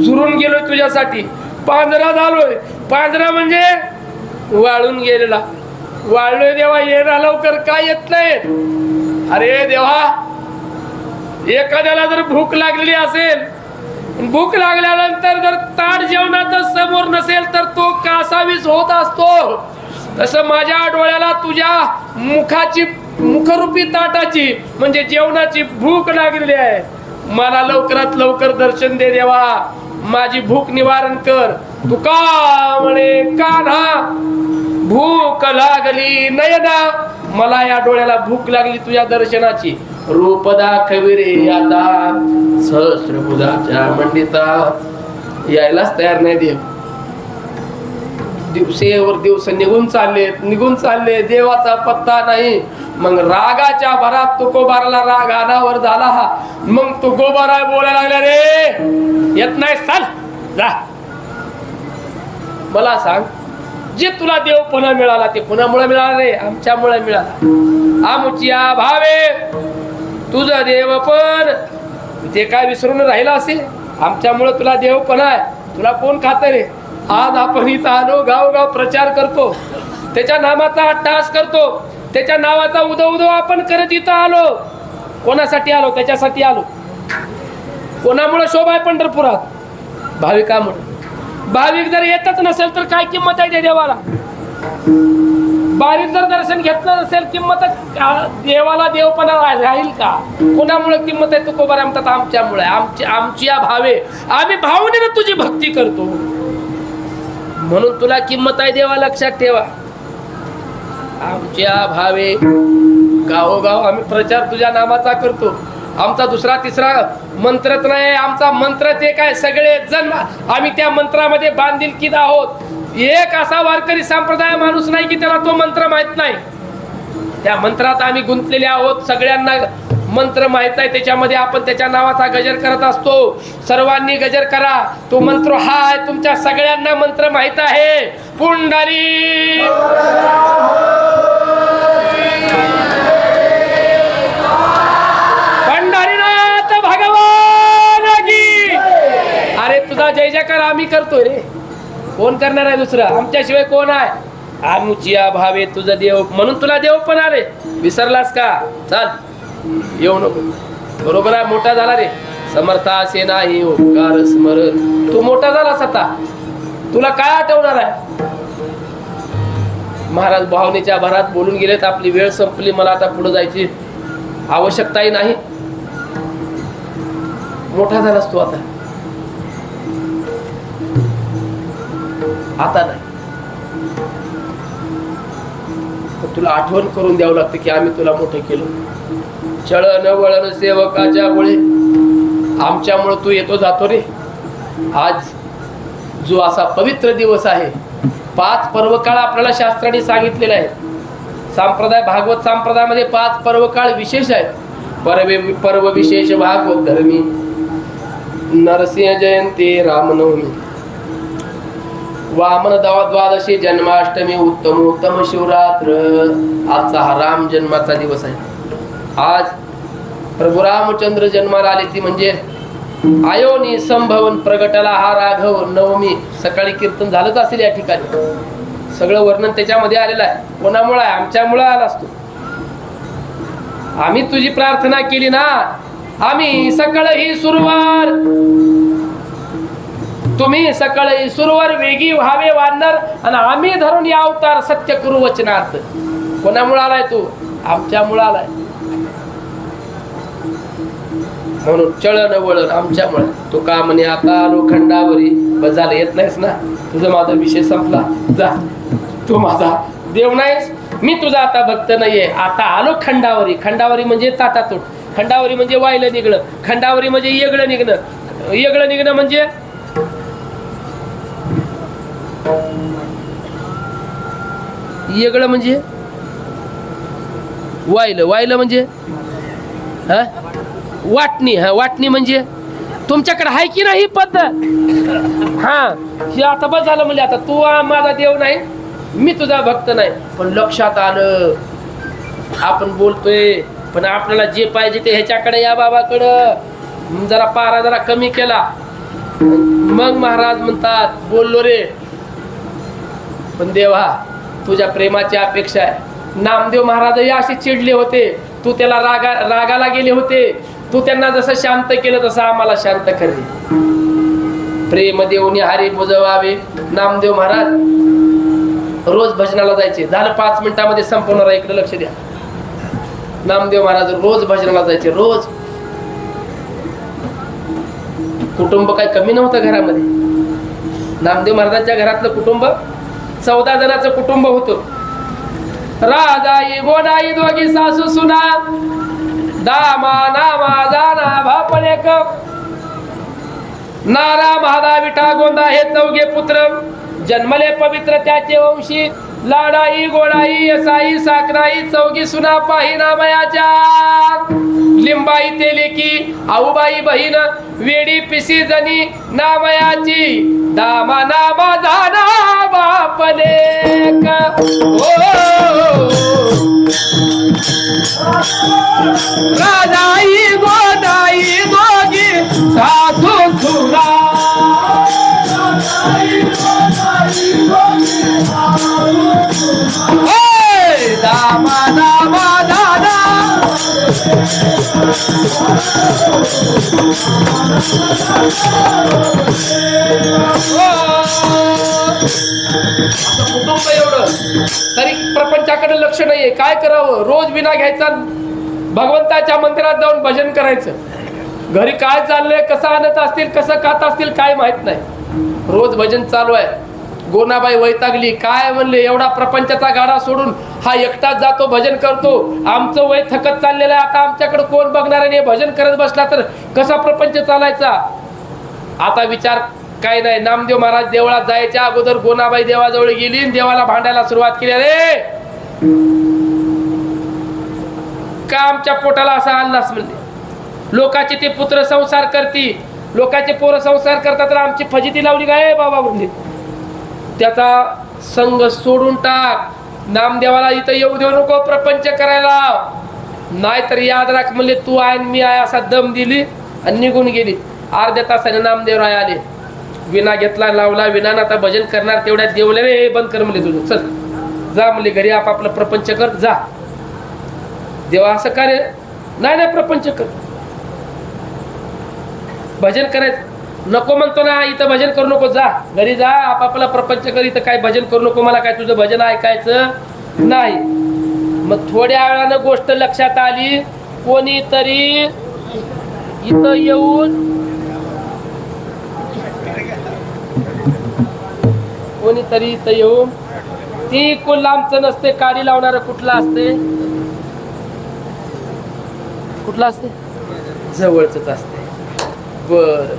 जुरून गेलोय तुझ्यासाठी, पांजरा झालोय. पांजरा म्हणजे वाळून गेलेला, वाळलोय देवा, ये ना लवकर. काय येत नाही? अरे देवा, एखाद्याला जर भूक लागलेली असेल, भूक लागल्यानंतर जर ताट जेवणाचं समोर नसेल तर तो कासावीस होत असतो. तसं माझ्या डोळ्याला तुझ्या मुखरूपी ताटाची म्हणजे जेवणाची भूक लागलेली आहे. मला लवकरात लवकर दर्शन दे देवा, माझी भूक निवारण कर. तुका म्हणे कान्हा, भूक लागली नयना, मला या डोळ्याला भूक लागली तुझ्या दर्शनाची. रूप दाखवी रे आता, सहस्रभुजाच्या मंडिता. यायलाच तयार नाही देव. दिवसेवर दिवस निघून चालले, देवाचा पत्ता नाही. मग रागाच्या भरात तुकोबाराला राग अनावर झाला. मग तुकोबारा बोलायला लागला, रे येत नाही, चाल जा. मला सांग, जे तुला देवपणा मिळाला ते कुणामुळे मिळाला रे? आमच्यामुळे मिळाला. आमच्या भावे तुझं देवपण ते काय विसरून राहिला असेल? आमच्यामुळे तुला देवपणा आहे. तुला कोण खात रे? आज आपण इथं आलो, गावगाव प्रचार करतो, त्याच्या नामाचा अट्टहास करतो, त्याच्या नावाचा उदो आपण करत इथं आलो. कोणासाठी आलो? त्याच्यासाठी आलो. कोणामुळे शोभा आहे पंढरपुरात? भाविकामुळे. भाविक जर येतच नसेल तर काय किंमत आहे त्या देवाला? भाविक जर दर्शन घेतलं नसेल, किंमत देवाला देवपणा राहील का? कोणामुळे किंमत आहे? तुकोबारा म्हणतात आमच्यामुळे. आमची भावे, आम्ही भावनेनं तुझी भक्ती करतो म्हणून तुला किंमत आहे देवा, लक्षात ठेवा. आमच्या भावे गावोगाव आम्ही प्रचार तुझ्या नामाचा करतो. आमचा दुसरा तिसरा मंत्रच नाही, आमचा मंत्रच एक आहे. सगळे जण आम्ही त्या मंत्रामध्ये बांधिलकीत आहोत. एक असा वारकरी संप्रदाय माणूस नाही की त्याला तो मंत्र माहित नाही. त्या मंत्रात आम्ही गुंतलेले आहोत. सगळ्यांना मंत्र माहित आहे. त्याच्यामध्ये आपण त्याच्या नावाचा गजर करत असतो. सर्वांनी गजर करा. तो मंत्र हा आहे, तुमच्या सगळ्यांना मंत्र माहित आहे. पुंडली पंढरीनाथ भगवान की. अरे तुझा जय जयकार आम्ही करतोय रे, कोण करणार आहे दुसरं? आमच्याशिवाय कोण आहे? आमच्या भावे तुझा देव म्हणून तुला देव पण आले. विसरलास का? चाल येऊ नको. बरोबर आहे, मोठा झाला रे. समर्था असे नाही ओंकार स्मरण. तू मोठा झालास आता, तुला काय आठवणार आहे? महाराज भावनेच्या भरात बोलून गेलेत. आपली वेळ संपली, मला आता पुढे जायची आवश्यकताही नाही. मोठा झालास तू आता नाही. तुला आठवण करून द्यावं लागतं की आम्ही तुला मोठं केलं. चळण वळण सेवकाच्या मुळे आमच्यामुळे तू येतो जातो रे. आज जो असा पवित्र दिवस आहे, 5 पर्वकाळ आपल्याला शास्त्राने सांगितलेला आहे. संप्रदाय भागवत संप्रदायामध्ये 5 पर्वकाळ विशेष आहेत. पर्व विशेष भागवत धर्मी, नरसिंह जयंती, रामनवमी, वामन द्वादशी, जन्माष्टमी, उत्तम शिवरात्र. आजचा हा राम जन्माचा दिवस आहे. आज प्रभू रामचंद्र जन्माला आले ती म्हणजे आयोनी संभवन प्रगटाला हा राघव. नवमी सकाळी कीर्तन झालंच असेल या ठिकाणी. सगळं वर्णन त्याच्यामध्ये आलेलं आहे. कोणामुळे आहे? आमच्यामुळे आला असतो. आम्ही तुझी प्रार्थना केली ना. आम्ही सकळ ही सुरवार, तुम्ही सकळ ही सुरवार वेगी व्हावे वाढणार, आणि आम्ही धरून या अवतार सत्य करू वचनार्थ. कोणामुळे आलाय तू? आमच्यामुळे आलाय. म्हणून चळण वळण आमच्यामुळे. तो का म्हणे आता आलो खंडावरी. बस झालं, येत नाहीस ना, तुझा माझा विषय संपला. जा, तू माझा देव नाहीस, मी तुझा आता भक्त नाहीये. आता आलो खंडावरी. खंडावरी म्हणजे ताटातूट. खंडावरी म्हणजे वायलं निघणं. खंडावरी म्हणजे येगळं निघणं. येगळं निघणं म्हणजे येगळं म्हणजे वायलं म्हणजे हा वाटणी. हा वाटणी म्हणजे तुमच्याकडे आहे की नाही पद्धत? हा, हे आता बस झालं म्हणजे आता तू माझा देव नाही, मी तुझा भक्त नाही. पण लक्षात आलं आपण बोलतोय, पण आपल्याला जे पाहिजे ते ह्याच्याकडे, या बाबाकडं जरा पारा जरा कमी केला. मग महाराज म्हणतात बोललो रे, पण देवा तुझ्या प्रेमाची अपेक्षा आहे. नामदेव महाराजही असे चिडले होते, तू त्याला रागाला गेले होते. तू त्यांना जसं शांत केलं तसं आम्हाला शांत कर. प्रेम देऊनी हरी बुजवावे. नामदेव महाराज रोज भजनाला जायचे. झालं 5 मिनिटामध्ये संपवणार आहे, इकडे लक्ष द्या. नामदेव महाराज रोज भजनाला जायचे. रोज. कुटुंब काही कमी नव्हतं घरामध्ये. नामदेव महाराजांच्या घरातलं कुटुंब 14 जणांचं कुटुंब होतं. राजाई गोडाई दोघी सासू सुना, दामा नामा जाना भापणेक, नारा महादा विठा गोंदा हे 4 पुत्र. जन्मले पवित्र त्याचे वंशी, लाडाई गोडाई असाई साखराई चौगी सुना पाही नामयाच्या, लिंबाई तेले की आऊबाई बहीण, वेडी पिसी जनी नामयाची, दामा नामा जाना बापले राजाई गोदाई दोगी सासू सुना, दामा दामा दादा कुटुंब एवढं तरी प्रपंचाकडे लक्ष नाहीये. काय करावं? रोज विना घ्यायचा, भगवंताच्या मंदिरात जाऊन भजन करायचं. घरी काय चाललंय, कसं आणत असतील, कसं खात असतील काय माहित नाही. रोज भजन चालू आहे. गोनाबाई वैतागली. काय म्हणले, एवढा प्रपंचाचा गाडा सोडून हा एकटाच जातो, भजन करतो. आमचं वय थकत चाललेलं आहे, आता आमच्याकडे कोण बघणार आहे? भजन करत बसला तर कसा प्रपंच चालायचा? आता विचार काय नाही. नामदेव महाराज देवळात जायच्या अगोदर गोनाबाई देवाजवळ गेली आणि देवाला भांडायला सुरुवात केली. अरे का आमच्या पोटाला असा आणलास म्हणले. लोकाचे ते पुत्र संसार करती, लोकाचे पोरं संसार करतात, तर आमची फजिती लावली काय बाबा म्हणले. त्याचा संग सोडून टाक. नामदेवाला इथं येऊ देऊ नको प्रपंच करायला, नाहीतर याद राख म्हणले तू आहे मी आहे असा दम दिली आणि निघून गेली. अर्ध्या तासाने नामदेवराय आले. विना घेतला, लावला विना. आता भजन करणार तेवढ्यात देवले रे बंद कर म्हणले तुझं, चल जा म्हणले घरी, आपापलं प्रपंच कर जा. देवा असं कार्य नाही, प्रपंच कर, भजन करायचं नको म्हणतो ना. इथं भजन करू नको, जा घरी जा, आपापला प्रपंच कर, इथं काय भजन करू नको, मला काय तुझं भजन ऐकायचं नाही. मग थोड्या वेळानं गोष्ट लक्षात आली. कोणीतरी इथं येऊन ती कोण लांबचं नसते, काडी लावणार कुठला असते, कुठला असते, जवळच असते. बर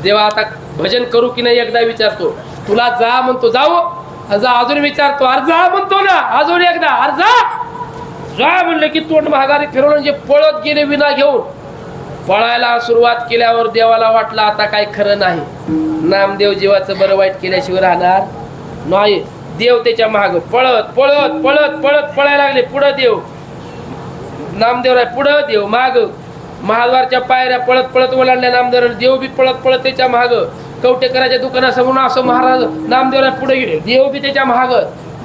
देवा आता भजन करू की नाही एकदा विचारतो. तुला जा म्हणतो, जाऊ जा. अजून विचारतो, अरे जा म्हणतो ना अजून एकदा, अरे जा म्हणलं की तोंड महागारी फिरवून जे पळत गेले विना घेऊन. पळायला सुरुवात केल्यावर देवाला वाटलं आता काय खरं नाही. नामदेव जीवाचं बरं वाईट केल्याशिवाय राहणार नाही. देव त्याच्या महाग पळत पळत पळत पळत पळायला लागले. पुढं देव, नामदेवराय पुढं, देव माग. महाद्वारच्या पायऱ्या पळत पळत ओलांडल्या नामदेव. देव बी पळत पळत त्याच्या महाग. कवटेकराच्या दुकानासमोर असं महाराज नामदेवराय पुढे गेले, देव बी त्याच्या महाग.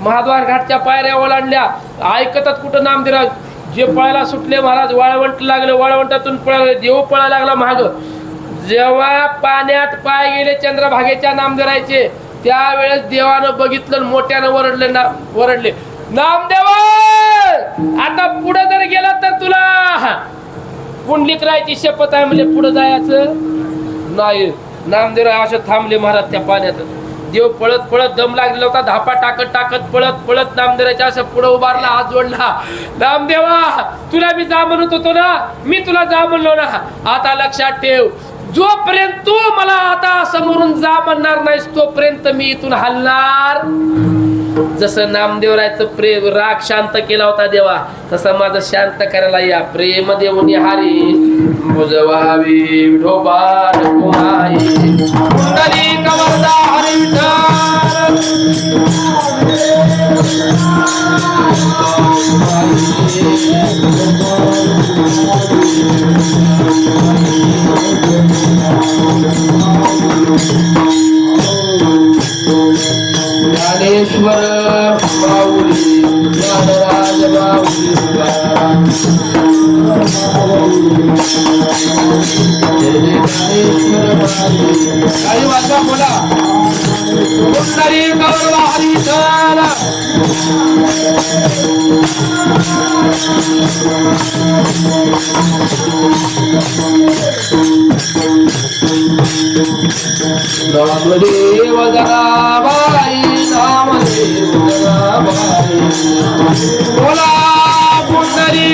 महाद्वार घाटच्या पायऱ्या ओलांडल्या. ऐकतात कुठं नामदेवराज जे पळायला सुटले. महाराज वाळवंट लागलं, वाळवंटातून पळाले, देव पळायला लागला महाग. जेव्हा पाण्यात पाय गेले चंद्रभागेच्या नामदेवरायचे, त्यावेळेस देवानं बघितलं, मोठ्यानं वरडले नामदेव आता पुढे जर गेला तर तुला पुंडलिक राहायची शपथ आहे म्हणजे पुढे जायचं नाही. नामदेवराय असं थांबले महाराज त्या पाण्यात. देव पळत पळत दम लागलेला होता. धापा टाकत टाकत पळत पळत नामदेवराच्या असं पुढे उभारला, हात जोडला. नामदेवा तुला मी जा म्हणत होतो ना, मी तुला जा म्हणलो ना. आता लक्षात ठेव, जोपर्यंत तू मला आता समोरून जा म्हणणार नाहीस तोपर्यंत मी इथून हलणार. जसं नामदेवरायचं प्रेम राग शांत केला होता देवा, तसं माझं शांत करायला या. प्रेम देऊन हारी बुजवावी विठोबा कुमाई कुंडली कवरदा हरी ज्ञानेश्वर माऊली ज्ञानराज माऊली काही वाजवा बोला कुंडली कवरदा हरी झाला. नामदेव जनाबाई नामदेव जनाबाई बोला पुंडरी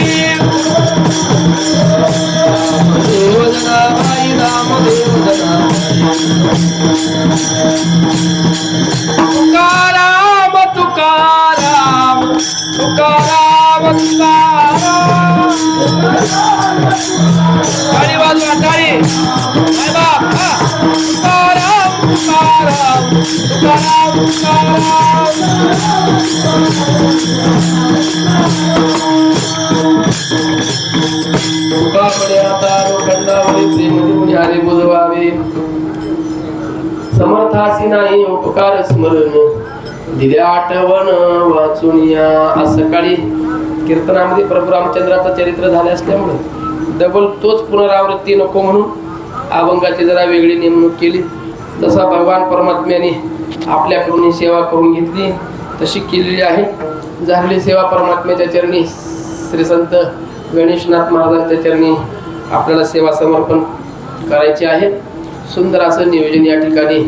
नामदेव जनाबाई नामदेव जनाबाई टाळी वाजवा टाळी काय बाप हा. तुकाराम तुकाराम तुकाराम तुकाकडे आता लोखंडावरी प्रेम देऊन हरे बोलवावे समर्थासी नाही उपकार स्मरण दिल्या आठवण वाचून या. आज सकाळी कीर्तनामध्ये प्रभू रामचंद्राचं चरित्र झाले असल्यामुळे डबल तोच पुनरावृत्ती नको म्हणून अभंगाची जरा वेगळी नेमणूक केली. जसा भगवान परमात्म्याने आपल्याकडून सेवा करून घेतली तशी केलेली आहे. झालेली सेवा परमात्म्याच्या चरणी श्री संत गणेशनाथ महाराजांच्या चरणी आपल्याला सेवा समर्पण करायची आहे. सुंदर असं नियोजन या ठिकाणी.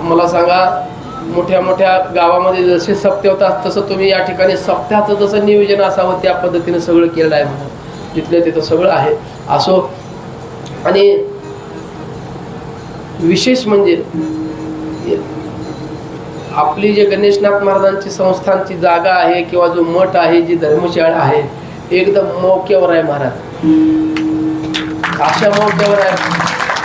मला सांगा, मोठ्या मोठ्या गावामध्ये जसे सप्ते होतात तसं तुम्ही या ठिकाणी सप्त्याचं जसं नियोजन असावं त्या पद्धतीने सगळं केलं आहे. म्हणून तिथल्या तिथं सगळं आहे असो. आणि विशेष म्हणजे आपली जे गणेशनाथ महाराजांची संस्थानची जागा आहे किंवा जो मठ आहे, जी धर्मशाळा आहे, एकदम मौक्यावर आहे महाराज. अशा मौक्यावर आहे,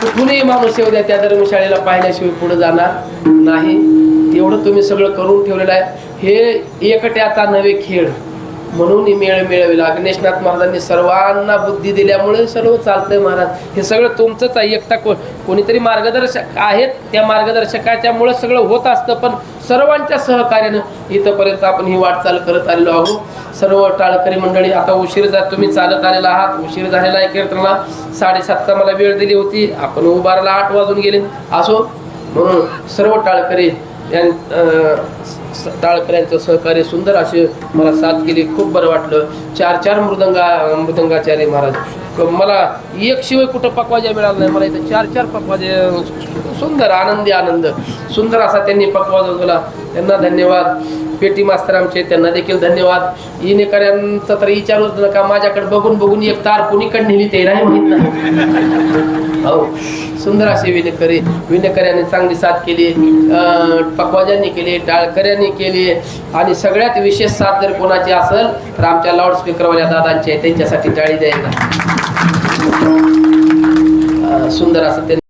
कुठूनही माणूस येऊ द्या त्या धर्मशाळेला पाहिल्याशिवाय पुढे जाणार नाही. एवढं तुम्ही सगळं करून ठेवलेलं आहे. हे एकट्याचा नवे खेळ म्हणून मेळ मिळविला. गणेशनाथ महाराजांनी सर्वांना बुद्धी दिल्यामुळे सर्व चालतंय महाराज. हे सगळं तुमचंच आहे. एकटा कोणीतरी मार्गदर्शक आहेत, त्या मार्गदर्शकाच्यामुळे सगळं होत असतं. पण सर्वांच्या सहकार्यानं इथंपर्यंत आपण ही वाटचाल करत आलेलो आहोत. सर्व टाळकरी मंडळी, आता उशीर जात तुम्ही चालत आलेला आहात. उशीर झालेला आहे. कीर्तनाला 7:30चा मला वेळ दिली होती. आपण उभारला 8 वाजून गेले असो. म्हणून सर्व टाळकरी टाळकऱ्यांचं सहकार्य सुंदर असे मला साथ केली. खूप बरं वाटलं. 4 मृदंगाचार्य महाराज. मला एक शिवाय कुठं पकवाजा मिळाला नाही. मला इथं 4 पकवाजे सुंदर आनंद सुंदर असा त्यांनी पकवाजा दिला. त्यांना धन्यवाद. पेटी मास्तर आमचे, त्यांना देखील धन्यवाद. इनेकऱ्यांचा तर विचारूच नका. माझ्याकडे बघून एक तार कोणीकडे नेली ते नाही माहीत नाही. हो, सुंदर असे विनेकऱ्यांनी चांगली साथ केली. पकवाजांनी केली, टाळकऱ्यांनी केली. आणि सगळ्यात विशेष साथ जर कोणाची असेल तर आमच्या लाऊडस्पीकरवाल्या दादांची आहे. त्यांच्यासाठी टाळी द्यायला. सुंदर असं